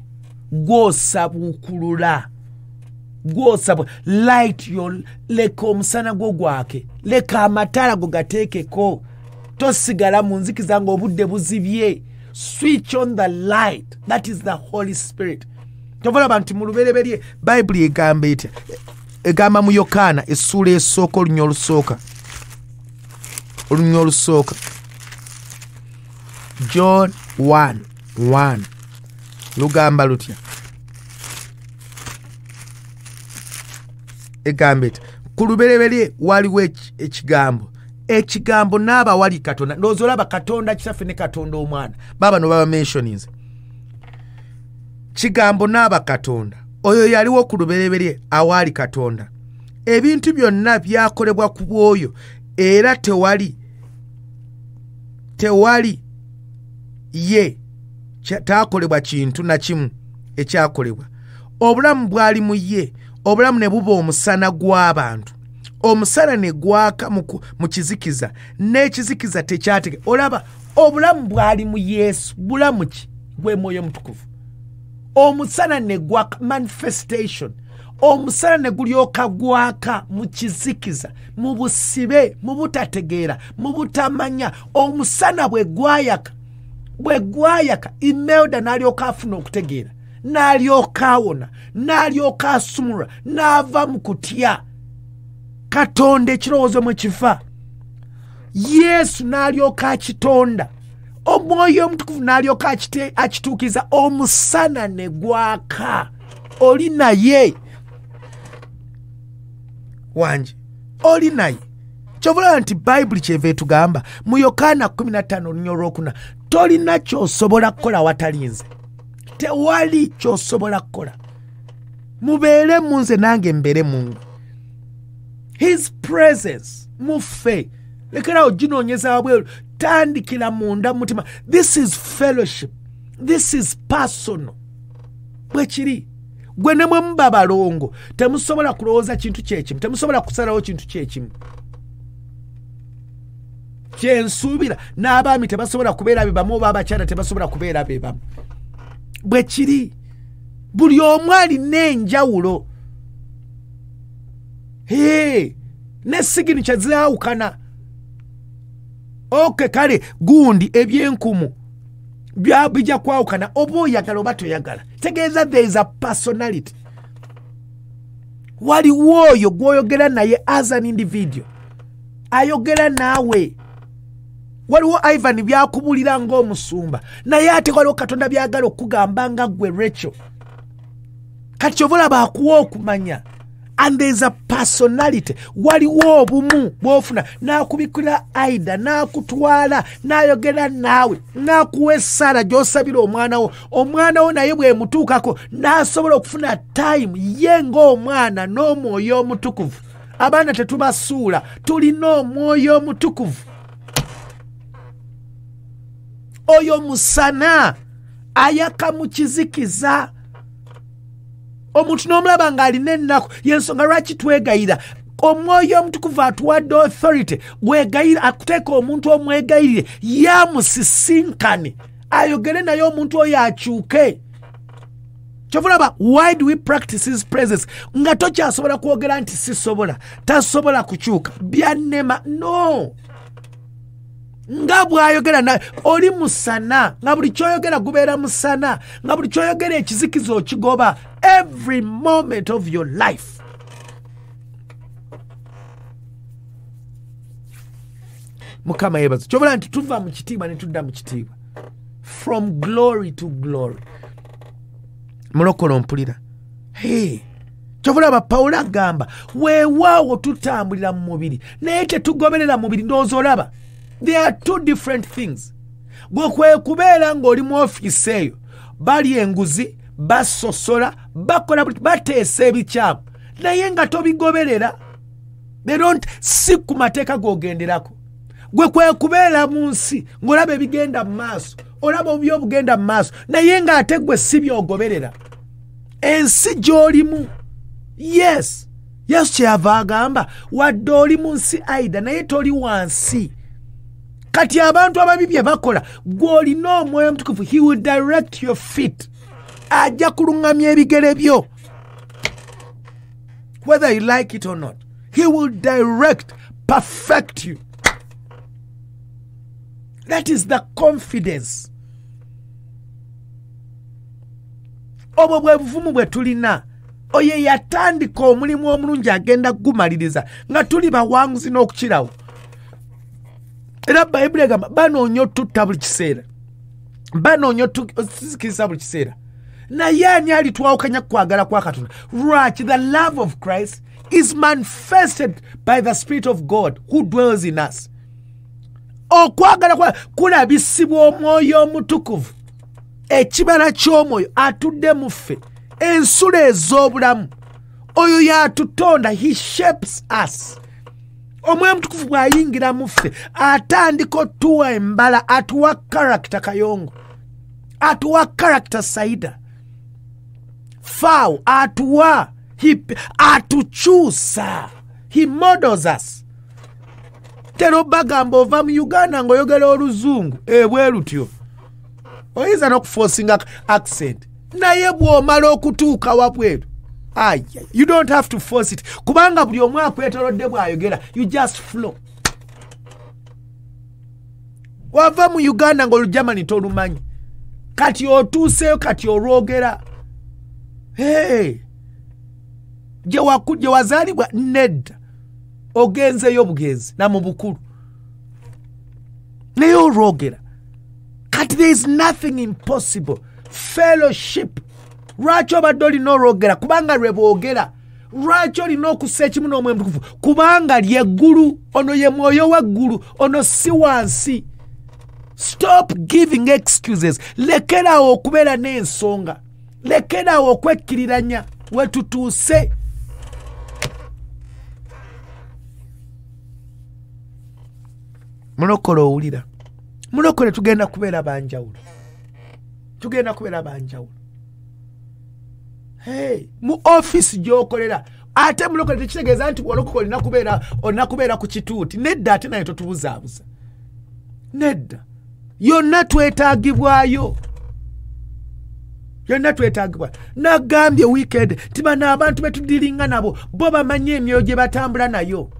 Gw'osabuukulula. Light your, leka omusana gwo gwake. Leka amataala go gateekeko. Tosigala mu nzikiza ng'obudde buzibye. Switch on the light. That is the Holy Spirit. Tovalaba nti mu lubereberye Bayibuli egamba etya? Egamba mu Yokaana essuula esooka olunya olusooka. John 1:1 lugamba lutya? Egamba etya? Ku lubereberye waliwo ekigambo n'aba wali Katonda. Ndowooza olaba Katonda Kitaffe ne Katonda Omwana baba no baba mentionings. Kigambo n'aba Katonda, oyo yaliwo ku lubereberye awaali Katonda. Ebintu byonna byakolebwa ku bw'oyo, era tewali ye taakolebwa kintu na kimu ekyakolebwa. Obulamu bwali mu ye, obulamu ne buba omusana gw'abantu. Omusana ne gwaka mu kizikiza, n'ekizikiza tekyatege. Olaba obulamu bwali mu Yesu. Bulamu ki? Gwe Mwoyo Omutukuvu. Omusana ne gwaka, manifestation. Omusana ne gulyoka gwaka mu kizikiza, mu busibe, mu butategeera, mu butamanya. Omusana bwe gwayaka Imelda n'alyoka afuna okutegeera, n'alyoka awona, n'alyoka asumulwa, n'ava mu kutya Katonda ekirowoozo mu kifa. Yesu n'alyoka akitonda. Omwoyo Omutukuvu n'alyoka akituukiza. Omusana ne gwaka. Oli naye wanje, oli naye. Kyovula nti Bayibuli kyeva etugamba mu Yokaana 15:4 tolina ky'osobola kukola watali nze. Tewali ky'osobola kukola. Mubeere mu nze nange mbeere mu mmwe. His presence muffe. Lekerawo ginoonyeza wabweru. Tandikira munda mutima. This is fellowship. This is personal. Bwe kiri. Gwe ne mwe muba balongo temusobola kulowooza kintu kyekimu, temusobola kusalawo kintu kyekimu. Kyensuubira n'abaami tebasobola kubeera bebamu, oba abakyala tebasobola kubeera bebamu. Bwe kiri. Buli omu alina enjawulo. Ne signature zaawukana. Kale gundi ebyenkumu bijja kwawukana, oba oyagala oba toyagala. Tegeeza there is a personality. Waliwo oyo gw'oyogera naye as an individual, ayogera naawe. Waliwo Ivan byakubulira ng'omusumba, naye ate waliwo Katonda byagala okugamba nga gwe Rachel. Kati kyovula baakuwa okumanya. And there is a personality. Waliwo obumu bw'ofuna. N'akubikira Aida, n'akutwala, n'ayogera naawe, n'akuwa essaala gy'osabira omwana wo. Omwana wo naye bw'emutuukako n'asobola okufuna time ye ng'omwana n'Omwoyo Omutukuvu abaana tetubasuula tulina omwoyo omutukuvu oyo musana ayaka mu kizikiza omuntu n'omulaba ng'alina ennaku y'ensonga lwaki twegayira omwoyo omutukuvu atuwadde authority wegayira akuteeka omuntu omwegayirire yamusisinkane ayogere naye omuntu oyo akyuke kyovulaba why do we practice his presence nga tokyasobola kwogera nti sisobola tasobola kukyuka byannema no nga bw'ayogera naye oli musana nga buli kyoyogera gubeera musana nga buli kyoyogera ekizikiza okigoba every moment of your life. Mukama yebazo kyobula nti tuva mu kitiibwa ne tudda mu kitiibwa from glory to glory. Mulokolo mpulira kyobulaba Pawulo agamba weewaawo tutambulira mu mubiri naye tetugoberera mubiri ndowooza olaba. There are two different things. Gwe kwe kubeera ng'oli mu ofiisi eyo bali enguzi basosola bakola bateesa ebikyamu naye nga tobigoberera. They don't si ku mateeka g'ogenderako. Gwe kwe kubeera mu nsi ng'olaba ebigenda mu maaso olaba obubi obugenda mu maaso naye ng'ate gwe si by'ogoberera. Ensi gy'olimu yes Yesu kyeyava agamba wadde oli mu nsi aida naye toli wansi. Kati abantu ababi bye bakola gw'olina omwoyo omutukuvu he will direct your feet. Ajja kulungamya ebigere byo whether you like it or not. He will direct, perfect you. That is the confidence. Obwo bwe buvumu bwe tulina oye yatandika omulimu omulungi agenda kugumaliriza nga tuli bawanguzi n'okukirawo. Era Bayibuli egamba banoonya otutta buli kiseera banoonya otuzikiriza buli kiseera naye ani alitwawukanya kwagala kwa Katonda? Lwaki? The love of Christ is manifested by the Spirit of God who dwells in us. Okwagala kwa kulabisibwa omwoyo omutukuvu ekibala ky'omwoyo atudde mu ffe ensula ez'obulamu oyo yatutonda. He shapes us. Omwoyo omutukuvu bw'ayingira mu ffe atandika otuwa embala atuwa character kayongo atuwa character saida faawo atuwa atukyusa. He models us. Tero bagamba ova mu Uganda ng'oyogera oluzungu bwerutyo oyinza n'okuforcinga accent naye bw'omala okutuuka wabweru you don't have to force it kubanga buli omu akwetolodde bw'ayogera you just flow. Wava mu Uganda ng'olujamani tolumanyi kati otuuseyo kati olwogera gye wazaalibwa nedda ogenzeyo bugenzi na mu bukulu naye olwogera kati there is nothing impossible. Fellowship. Lwaki obadde olina olwogera? Kubanga lwe boogera. Lwaki olina okussa ekimu n'omwoyo omutukuvu? Kubanga lyeggulu. Ono ye mwoyo w'eggulu. Ono si wansi. Stop giving excuses. Lekerawo okubeera n'ensonga. Lekerawo okwekkiriranya we tutuuse. Mulokole owulira. Mulokole tugenda kubeera banjawulo. Tugenda kubeera banjawulo. Mu office gy'okolera ate mulokole tekitegeeza nti olina kubeera ku kituuti. Nedda ate naye totubuzaabuza. Nedda. Yonna twetaagibwayo. Yonna twetaagibwa. Nagambye weekend ti bano abantu betudiringa nabo bo bamanyi emyoyo gye batambula nayo.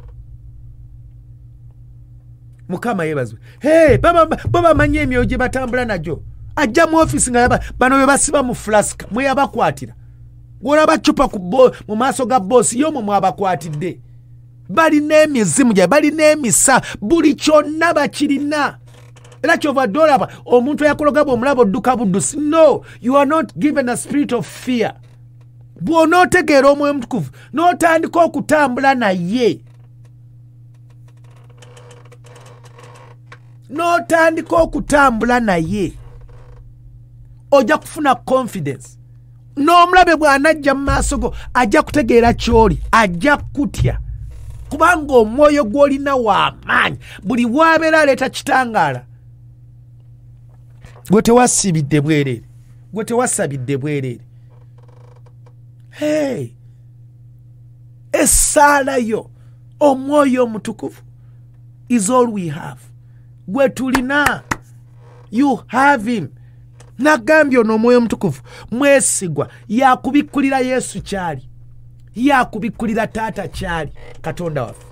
Mukama yebazwe. Bo bamanyi emyoyo gye batambula najo. Ajja mu office nga bano be basiba mu flask mwe yabakwatira. Olaba cupa mu maaso ga boss yomo mwabakwatidde. Balina emizimu gye balina emisa buli kyonna bakirina. Era kyova dolaba omuntu yakologaba omulabo odduka buddusi. No, you are not given a spirit of fear. Bw'onootegeera omwoyo omutukuvu n'otandika okutambula naye. N'otandika okutambula naye ojja kufuna confidence. N'omulabe bw'anajja mu maaso go ajja kutegeera ky'oli, ajja kutya. kubanga omwoyo gw'olina w'amaanyi buli bwabeera aleeta kitangaala. Gwe tewasibidde bwereere, gwe tewasabidde bwereere. Essaala yo omwoyo omutukuvu is all we have. Gwe tulina, you have him. Nagambye ono omwoyo omutukuvu mwesigwa yakubikkulira Yesu kyali, yakubikkulira taata kyali, Katonda waffe.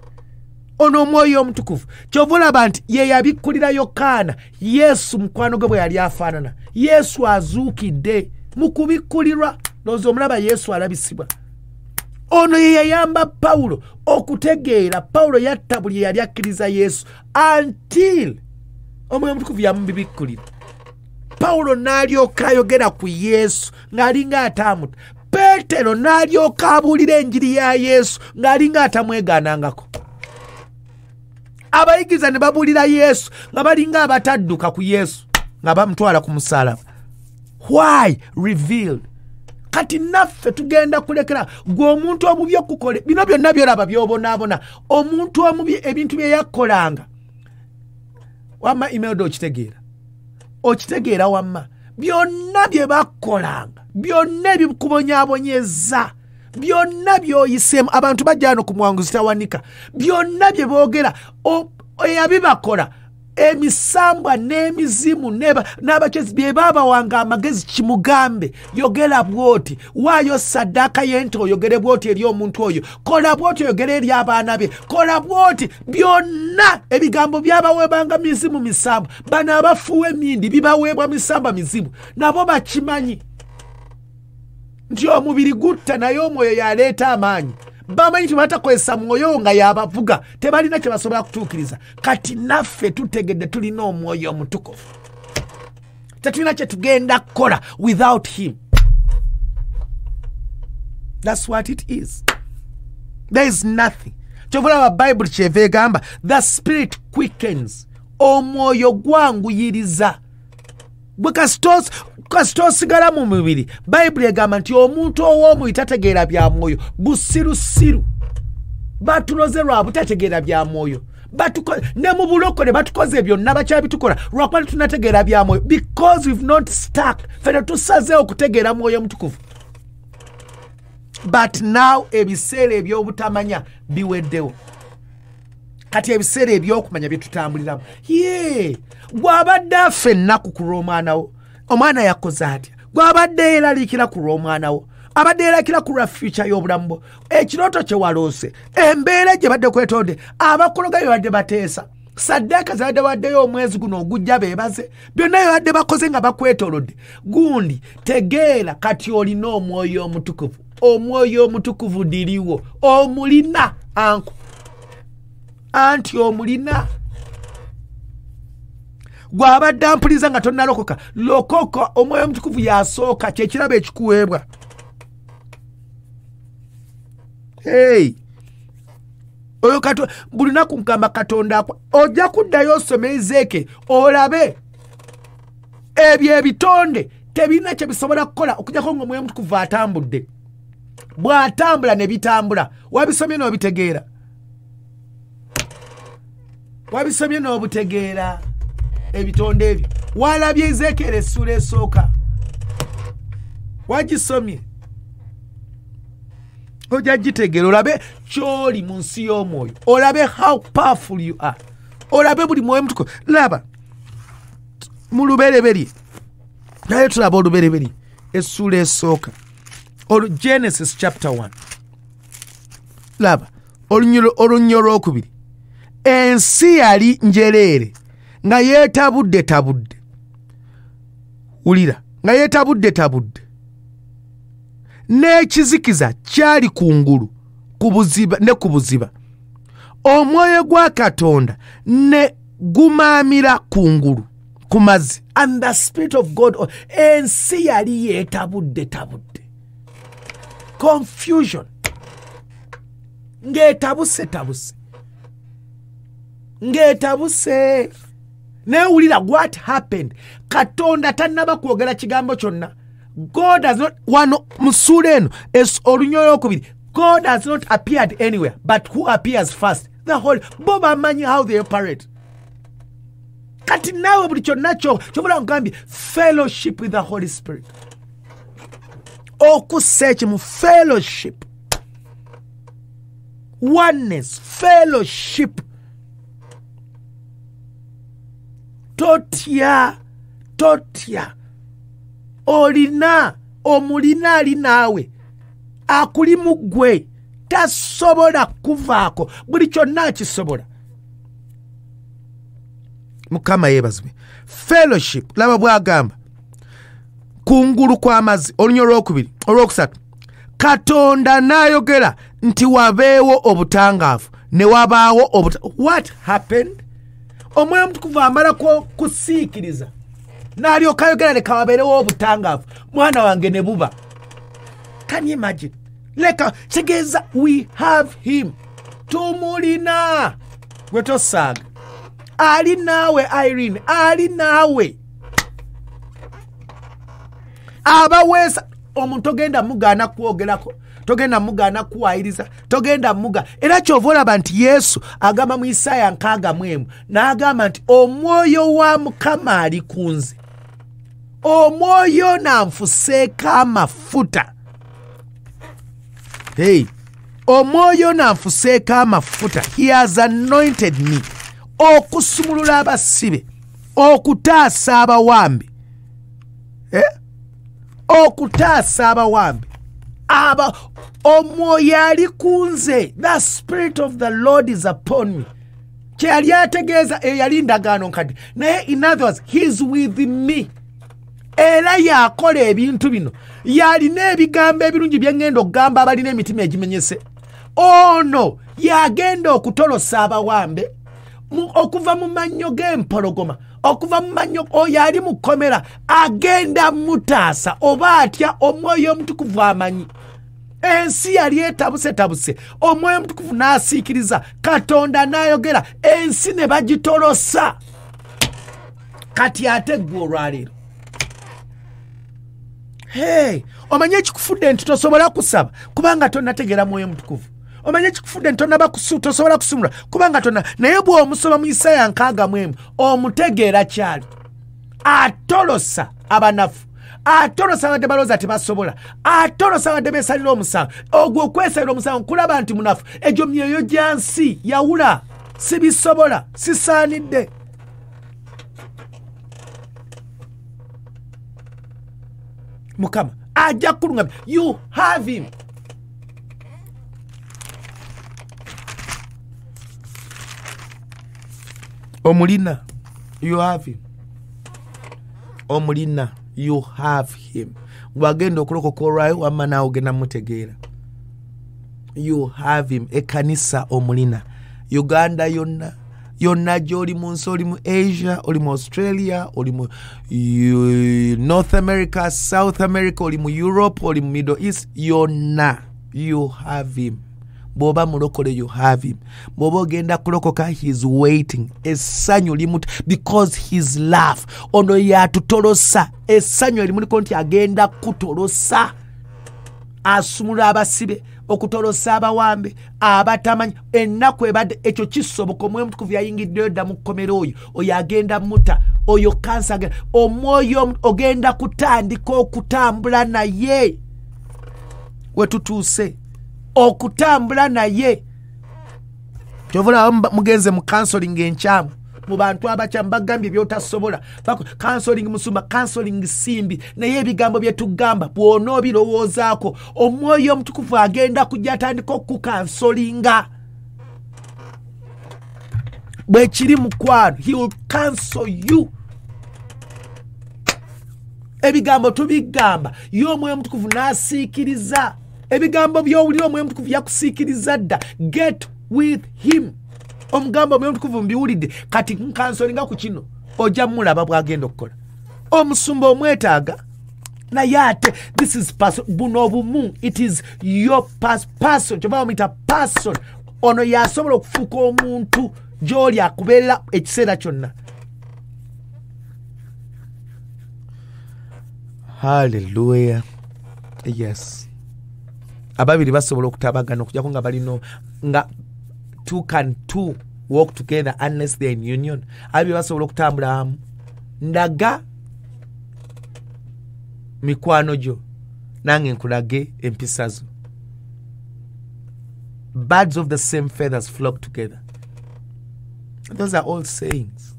Ono omwoyo omutukuvu kyova olaba nti ye yabikkulira Yokaana Yesu mukwano gwe bwe yali afaanana. Yesu azuukidde mu kubikkulirwa. Lowooza omulaba Yesu alabisibwa. Ono ye yayamba Pawulo okutegeera. Pawulo yatta buli yali akkiriza Yesu until omwoyo omutukuvu yamubibikkulira. Pawulo n'alyoka ayogera ku Yesu ng'alinga ataamuta. Peetero n'alyoka abuulira enjiri ya Yesu ng'alinga atamwegaanangako. Abayigiriza ne babuulira Yesu nga balinga abatadduka ku Yesu nga bamutwala ku musaalaba. Why? Revealed. Kati naffe tugenda kulekera gwe omuntu omubi okukole bino byonna byolaba byobonaabona. Omuntu omubi ebintu bye yakkolanga wamma Imelda okitegeera wamma byonna bye bakolanga, byonna ebikubonyaabonyeza, byonna byoyiseemu abantu bajja no kumuwanguzi tawanika, byonna bye boogera eyabibakola emisambwa n'emizimu n'abachezi bye baabawanga amagezi kimugambe yogera bwoti, waayo saddaaka y'ente oyogere bwoti eri omuntu oyo, kola bwoti oyogere eri abaana be, kola bwoti. Byonna ebigambo byabaweebwanga mizimu misambwa. Bano abafuuwa emindi bibaweebwa misambwa mizimu nabo bakimanyi nti omubiri gutta naye omwoyo yaleeta amaanyi. Bamanyi nti batakozesa mwoyo nga yabavuga tebalina kye basobola kutuukiriza. Kati naffe tutegedde tulina omwoyo omutukuvu, tetulina kye tugenda kukola without him. That's what it is. There is nothing. Kyovula Bible kyeva egamba the spirit quickens. Omwoyo gwanguyiriza. Bwe kasita osigala mu mubiri, Bible egamba nti omuntu ow'omubiri tategeera bya mwoyo, busirusiru. Batuloze lwa butategeera bya mwoyo. Ne mu bulokole batukoze byonna bakyabitukola lwakuba tunategeera bya mwoyo, because we've not stuck. Fene tusaze okutegeera mwoyo omutukuvu. But now ebiseera ebyobutamanya biweddewo. Kati ebiseera ebyokumanya bye tutambuliramu. Gwabadde affe ennaku ku lw'omwana wo, omwana yakoze atya? Gwabadde eraliikira ku lw'omwana wo, abadde eraliikira ku lwa future y'obulamu bwo, ekirooto kye waloose, embeera gye badde kwetonde, abakologa bye badde bateesa, saddaaka ze badde waddeyo omwezi guno ogujja beebaze, byonna bye badde bakoze nga bakwetolodde. Gundi tegeera kati olina omwoyo omutukuvu. Omwoyo omutukuvu diriwo, omulina anku anti omulina. Gwabadde ampuliza nga tonnalokoka, lokoka. Omwoyo omutukuvu yasooka, kyekirabo ekikuweebwa. Oyo buli lunaku nkamba Katonda ojja kuddayo osome Ezeeke olabe ebyo ebitonde tebirina kye bisobola kukola okujjako ng'omwoyo omutukuvu atambudde. Bw'atambula ne bitambula. Wabisomye n'obitegeera, wabisomye n'obutegeera ebitonde ebyo. Walabye Ezeekere essula esooka, wagisomye ojja gitegeera, olabe ky'oli mu nsi y'omwoyo, olabe how powerful you are, olabe buli mwoyo mutukuvu. Laba mu lubereberye, naye tulaba olubereberye essula esooka, Genesis chapter 1. Laba olunnyo olwokubiri. Ensi yali njereere nga yeetabudde tabudde. Wulira, nga yeetabudde tabudde. N'ekizikiza kyali kungulu ku buziba ne ku buziba. Omwoyo gwa Katonda ne gumaamira kungulu ku mazzi. And the spirit of God, ensi yali yeetabudde tabudde. Confusion. Ng'etabuse tabuse. Ng'etabuse. Newulira what happened. Katonda tannaba kwogera kigambo kyonna. God has not wano musula eno olunnyo olwokubiri God has not appeared anywhere, but who appears first? The Holy. Bo bamanyi how they operate. Kati nawe buli kyonna kyobula nkugambye fellowship with the Holy Spirit. Okussa ekimu fellowship. Oneness, fellowship. Totya. Olina, omulina ali naawe. Akuli mu ggwe. Tasobola kuvaako. Buli kyonna akisobola. Mukama yeebazibwe. Fellowship. Laba bw'agamba. Kungulu kw'amazzi. Olunya olwokubiri. Olwokusatu. Katonda n'ayogera nti wabeewo obutangaavu. Ne wabaawo What happened? Omwoyo Omutukuvu amala kusiikiriza. N'alyoka ayogera leka wabeerewo obutangaavu. Mwana wange ne buba. Can you imagine? Leka kitegeeza we have him. Tumulina. Gwe tosaaga. Ali naawe Irene. Ali naawe. Abaweesa omuntu togenda mugaana kwogerako. Togenda mugaana kuwayiriza. Togenda muga. Era kyova olaba nti Yesu agamba mu Isaaya 61 n'agamba nti omwoyo wa Mukama ali ku nze. Omwoyo nanfuseeko amafuta. Hey, omwoyo nanfuseeko amafuta. He has anointed me. Okusumulula abasibe. Okutaasa abawambi. Okutaasa abawambi. Omwoyo ali ku nze. The Spirit of the Lord is upon me. Kyali ategeeza eyali ndagaano nkadde. Naye in other words, he's with me. Era yakola ebintu bino. Yalina ebigambo ebirungi byengenda okugamba abalina emitima egimenyese. Ono yagenda okutolosa abawambe. Okuva mu mannyo g'empologoma. Okuva mu mannyo oyo ali mu kkomera. Agenda mutaasa oba atya omwoyo omutukuvu amanyi. Ensi yali etabuse. Omwoyo omutukuvu n'asiikiriza. Katonda n'ayogera. Ensi ne bagitolosa. Kati ate ggwe olwaleero. Hey, omanye ekikufudde nti tosobola kusaba kubanga tonnategeera mwoyo mutukuvu. Omanye ekikufudde nti tonnaba tosobola kusumula kubanga tonna. Naye bw'omusoma mu Isaaya 61 omutegeera kyali. Atolosa abanafu. Atolosa abadde balooza tebasobola. Atolosa abadde beesalira omusango. Ogwo okwesalira omusango kulaba nti munafu. Egyo myoyo gya nsi yawula. Sibisobola. Sisaanidde. Mukama ajja kulungamya. You have him. Omulina. You have him. Omulina. You have him. Wagenda okulokoka olwayo wamma naawe ogenda mutegeera. You have him. Ekanisa omulina. Uganda yonna gy'oli mu nsi, oli mu Asia, oli mu Australia, oli mu North America, South America, oli mu Europe, oli mu Middle East, yonna. You have him. Bw'oba mulokole, you have him. Bw'oba ogenda kulokoka, he's waiting. Essanyu limuta because his love. Ono yatutolosa. Essanyu limuliko nti agenda kutolosa. Asumula abasibe. Okutolosa abawambe. Abatamanyi. Ennaku ebadde ekyo kisoboka. Omwoyo Omutukuvu yayingiddeyo dda mu kkomera oyo. Oyo agenda muta. Oyo kansa agenda. Omwoyo ogenda kutandika okutambula naye. Wetutuuse. Okutambula naye. Kyovula mugenze mu counseling enkyamu. Mu bantu abakyamu bagambye byotasobola. Counseling musumba, counseling simbi. Naye ebigambo bye tugamba bw'onoobirowoozaako omwoyo omutukuvu agenda kujja atandika okukansolinga. Bwe kiri mukwano, he will cancel you. Ebigambo tubigamba y'omwoyo omutukuvu n'asiikiriza. Ebigambo by'owulira omwoyo omutukuvu yakusiikiriza dda. Get with him. Omugambo omwoyo omutukuvu mbiwulidde kati nkansolinga ku kino ojja mulaba bw'agenda okukola. Omusumba omwetaaga naye ate this is person. Buno obumu, it is your person. Kyova bamuyita person. Ono yasobola okufuuka omuntu gy'oli akubeerera ekiseera kyonna. Hallelujah. Yes. ababiri basobola okutabagana okujjako nga balino nga two walk together unless they're in union. Ababiri basobola okutambula amu. Ndaga mikwano gyo nange nkulage empisa zo. Birds of the same feathers flock together. Those are all sayings.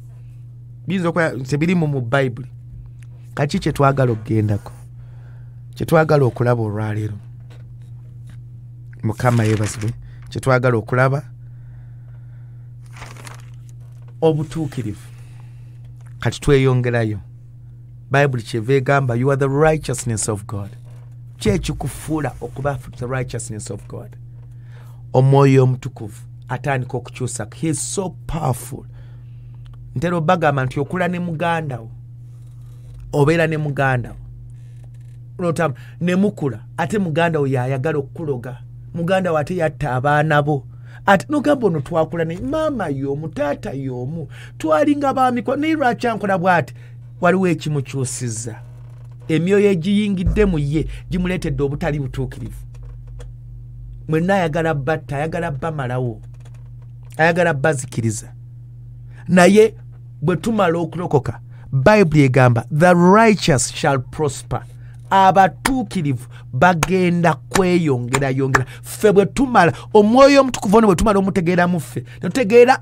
Tebirimu mu Bible. Kaki kye twagala okugendako, kye twagala okulaba olwaleero. Mukama yeebazibwe. Kye twagala okulaba obutuukirivu. Kati tweyongerayo. Bible kyeva egamba you are the righteousness of God. Kyekikufuula okuba the righteousness of God. Omwoyo omutukuvu atandika okukyusa. He is so powerful. Ntero bagamba nti okula ne muganda wo obeera ne muganda wo ne mukula ate muganda wo yayagala okukuloga. Muganda wo ate yatta abaana bo. Ate nogamba ono twakula ne maama y'omu taata y'omu twalinga baamiko naye lwaki ankola bw'ati. Waliwo ekimukyusizza. Emyoyo egiyingidde mu ye gimuleetedde obutali butuukirivu. Mwenna ayagala batta, ayagala bamalawo, ayagala bazikiriza. Naye bwe tumala okulokoka, Bible egamba the righteous shall prosper. Abatuukirivu bagenda kweyongera. Ffe bwe tumala omwoyo omutukuvu bwe tumala omutegeera mu ffe, tutegeera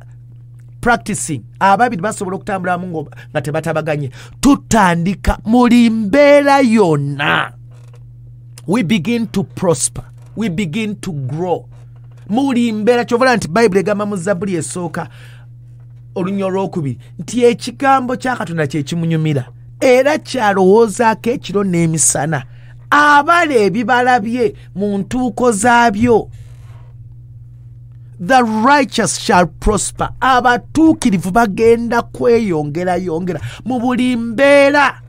practicing ababiri basobola okutambula mu nga tebatabaganye, tutandika muli mbeera yonna. We begin to prosper. We begin to grow. Muli mbeera kyovola nti Bible egamba mu Zabbuli esooka olunya olwokubiri nti ekigambo kya Katonda kye kimunyumira era kyalowoozaako ekiro n'emisana. Abala ebibala bye mu ntuuko zaabyo. The righteous shall prosper. Abatuukirivu bagenda kweyongera mu buli mbeera.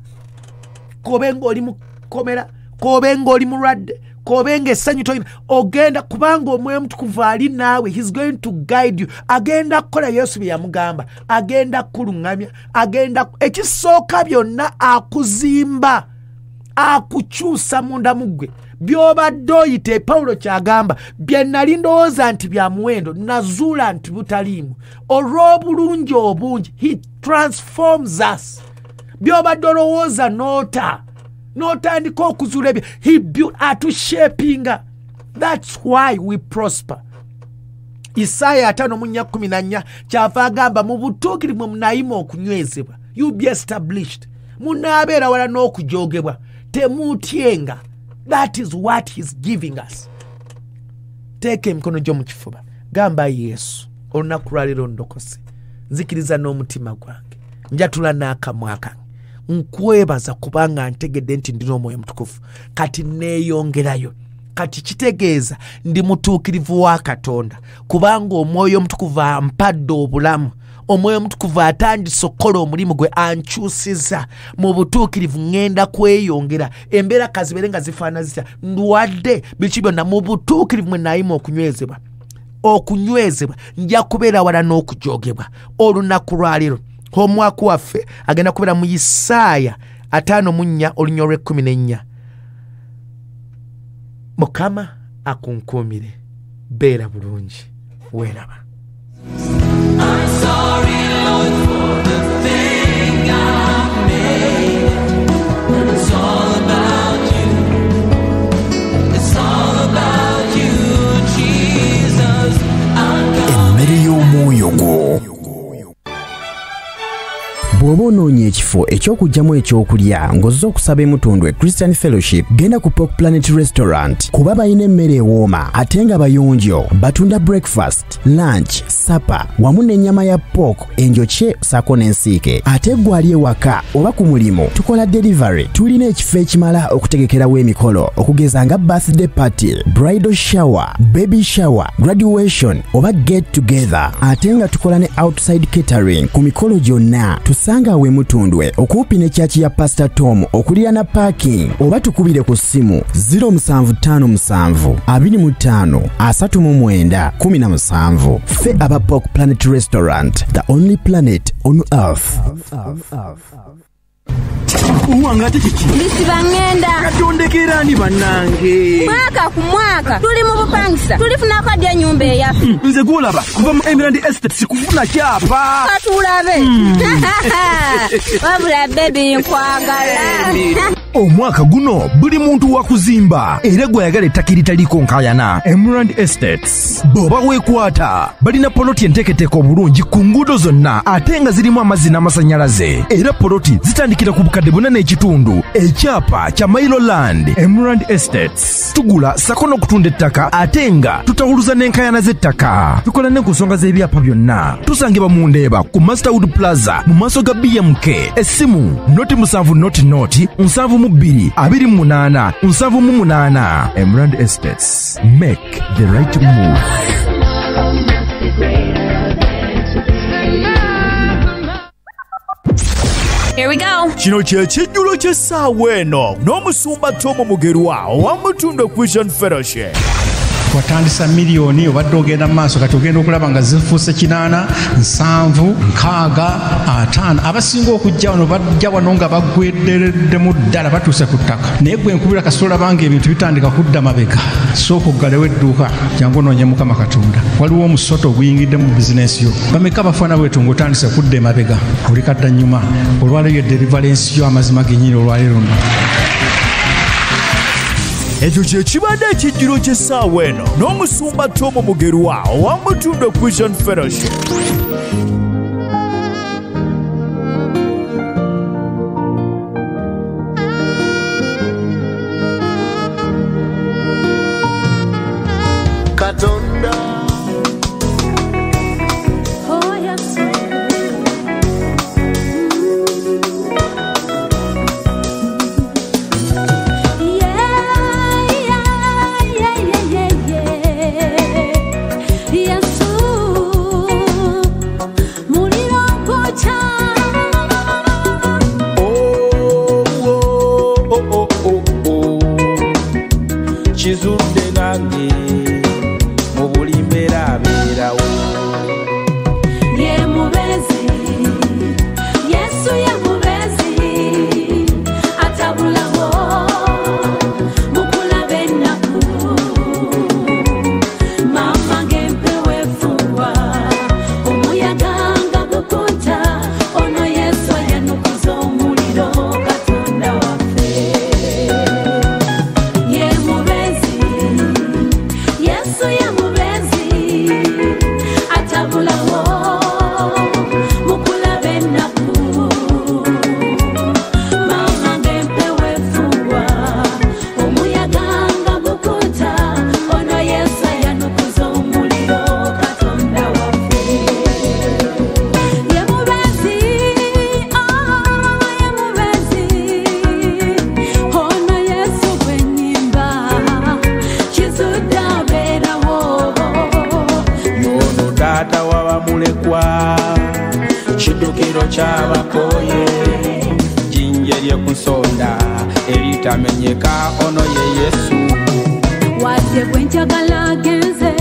Kobe ng'oli mu komera, kobe ng'oli mulwadde, kobe ng'essanyu toyina, ogenda kubanga omwoyo omutukuvu ali naawe. He's going to guide you. Agenda kukola Yesu bye yamugamba. Agenda kuluŋŋamya. Ekisooka byonna akuzimba, akukyusa munda mu ggwe. Byobadde oyite Pawulo kyagamba bye nali ndowooza nti bya muwendo nazuula nti butaliimu. Olw'obulungi obungi he transforms us. Byobadde olowooza n'otandika okuzuula ebyo he built atushapinga. That's why we prosper. Isaya 5:14 kyava agamba mu butuukirivu munayima okunywezebwa. You be established. Munaabeera wala n'okujoogebwa. Temutyenga. That is what he's giving us. Teeka emikono gyo mu kifuba. Gamba Yesu, olunaku lwaleero ndokose. Nzikiriza n'omutima gwange. Njatula n'akamwa kange. Nkwebaza kubanga ntegedde nti ndina omwoyo mutukuvu. Kati neeyongerayo. Kati kitegeeza ndi mutuukirivu wa Katonda. Kubanga omwoyo omutukuvu ampadde obulamu. Omwoyo omutukuvu atandise okukola omulimu gwe ankyusiza. Mu butuukirivu ngenda kweyongera. Embeera kazibeere nga zifaana zitya. Ndwadde biki byonna mu butuukirivu mwe nayima okunywezebwa. Nja kubeera wala n'okujoogebwa. Olunaku lwaleero omwaka waffe agenda kubeera mu Isaaya 5:4 olunya olw'14. Mukama akunkuumire. Beera bulungi. Weeraba. I'm sorry, Lord, for the thing I made. It's all about you. It's all about you, Jesus. Emmere y'omwoyo gwo. Bw'oba onoonya ekifo eky'okugyamu ekyokulya ng'ozze okusaba Mutundwe Christian Fellowship, genda ku Pork Planet Restaurant kuba bayina emmere ewooma ate nga bayonjo. Batunda breakfast, lunch, supper wamu n'ennyama ya pork, enjokye ssaako n'ensiike. Ate ggwe ali ewaka oba ku mulimu tukola delivery. Tulina ekifo ekimala okutegekerawo emikolo okugeza nga birthday party, bridal shower, baby shower, graduation oba get together. Ate nga tukola ne outside catering ku mikolo gyonna. Tusanga we Mutundwe okumpi ne church ya Pastor Tom okulira na parking oba tukubire ku ssimu 0757 25 39 17. Fe aba Pork Planet Restaurant, the only planet on earth. Uwanga ate kiki? Ndisiba ngenda. Katondekera ani bannange? Mwaka ku mwaka tuli mu bupangisa tulifuna kadi ya nyumba eyaffe. Nze gulaba kuva mu Emerald Estate sikufuna kyapa. Katulabe. Wabula baby nkwagala. Omwaka guno buli muntu wa kuzimba era gwayagala ettaka eritaliko nkayana. Emerald Estates boba weekwata balina poloti enteeketeeka obulungi ku nguudo zonna ate nga zirimu amazzi n'amasannyalaze era poloti zitandikira ku bukadde 4.5 ekyapa kya Mailo Land. Emerald Estates tugula sako n'okutunda ettaka ate nga tutawuluza n'enkayana z'ettaka. Tukola ne ku nsonga z'ebyapa byonna. Tusangibwa mu Ndeeba ku Masterwood Plaza mu maaso ga BMK. Essimu noti 7 Emerald Estates. Make the right move. Here we go. Kino kyekijjulo ky'essaawa eno n'omusumba Omubulizzi owa Mutundwe Christian Fellowship. Watandisa miliyoni obadde ogenda mu maaso kati ogenda okulaba nga zifuuse 8, 7, 6, 5 abasinga okujja wano bajja wano nga bagweddereddemu ddala batuuse ku ttaka naye gwe nkubira kasoola banga ebintu bitandika kudda mabega sooka oggalewo edduuka jangu onoonye Mukama Katonda waliwo omusoto oguyingidde mu bizinensi yo bameka bafaana bwetu ng'otandise kudda emabega oli kadda nnyuma olwaleero ederivalensi yo amazima gennyini olwaleero nno. Ekyo kye kibadde ekijjulo ky'essaawa eno n'omusumba Omubulizzi owa Mutundwe Christian Fellowship. Katonda kizudde nange mu buli mbeera abeerawo. Ye mubezi, Yesu ye mubezi, atabulawo mukulaba ennaku. Mama ng'empewo efuuwa, omuyaga nga gukunta, ono Yesu ayanukuza omuliro Katonda waffe. Ye mubezi, Yesu ye mubezi, atabulawo mukulaba ennaku. Mama ng'empewo efuuwa, omuyaga nga gukunta, ono Yesu ayanukuza omuliro Katonda waffe. Ye mubezi, ye mubezi, ono Yesu gwe nnyimba, kizudde abeerawo. Y'ono taata w'abamulekwa kiddukiro ky'abakooye jinje lye ku nsonda eritamenyeka ono ye Yesu. Wadde gwe njagala agenze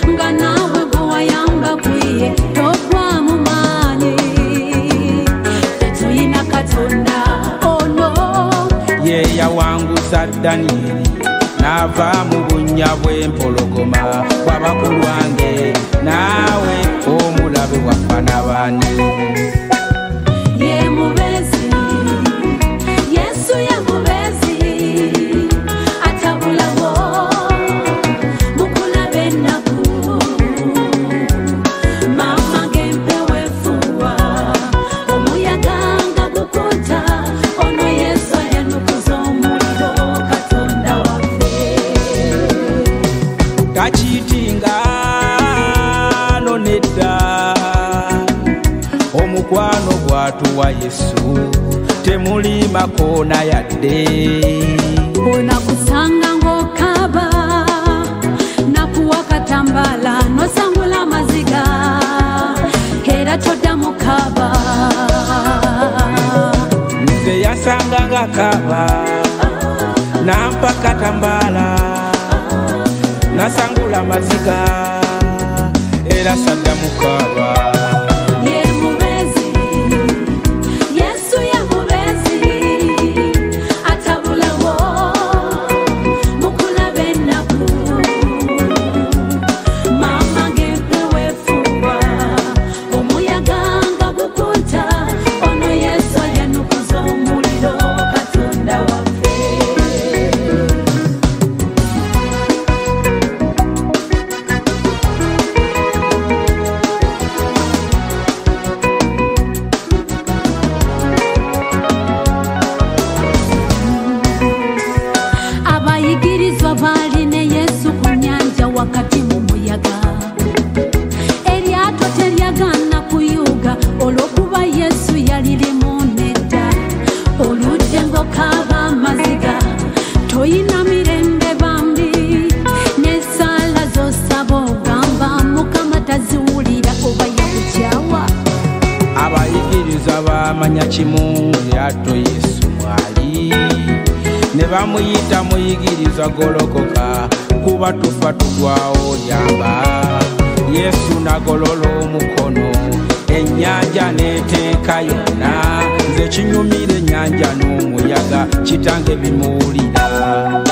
nga naawe gwe wayamba kwiye togwamu maanyi. Tetuyina Katonda ono. Ye yawanguza Danyeri n'ava mu bunnya bw'empologoma bw'abakulu wange naawe omulabe wafana bani. Ye mubezi, Yesu ye mubezi, atabulawo mukulaba ennaku. Mama ng'empewo efuuwa, omuyaga nga gukunta, ono Yesu ayanukuza omuliro Katonda waffe. Takiitinga no nedda omukwano gwatuwa Yesu temuli makoona yadde. Onakusanga ng'okaba nakuwa katambaala nosangula amaziga era toddamu kaba. Nze yasanganga kaba nampa katambaala nasangula amaziga era saddamu kaba. Ye mubezi, Yesu ye mubezi, okaba maziga toyina mirembe bambi n'essaala z'osaba ogamba Mukama taziwulira oba yakukyawa. Abayigiriza bamanya kimu lyato Yesu mwali ne bamuyita muyigiriza golokoka kuba tufa tugwawo lyamba. Yesu nagolola omukono ennyanja neteeka yonna nze kinyumira ennyanja n'omuyaga kitange bimuwulira.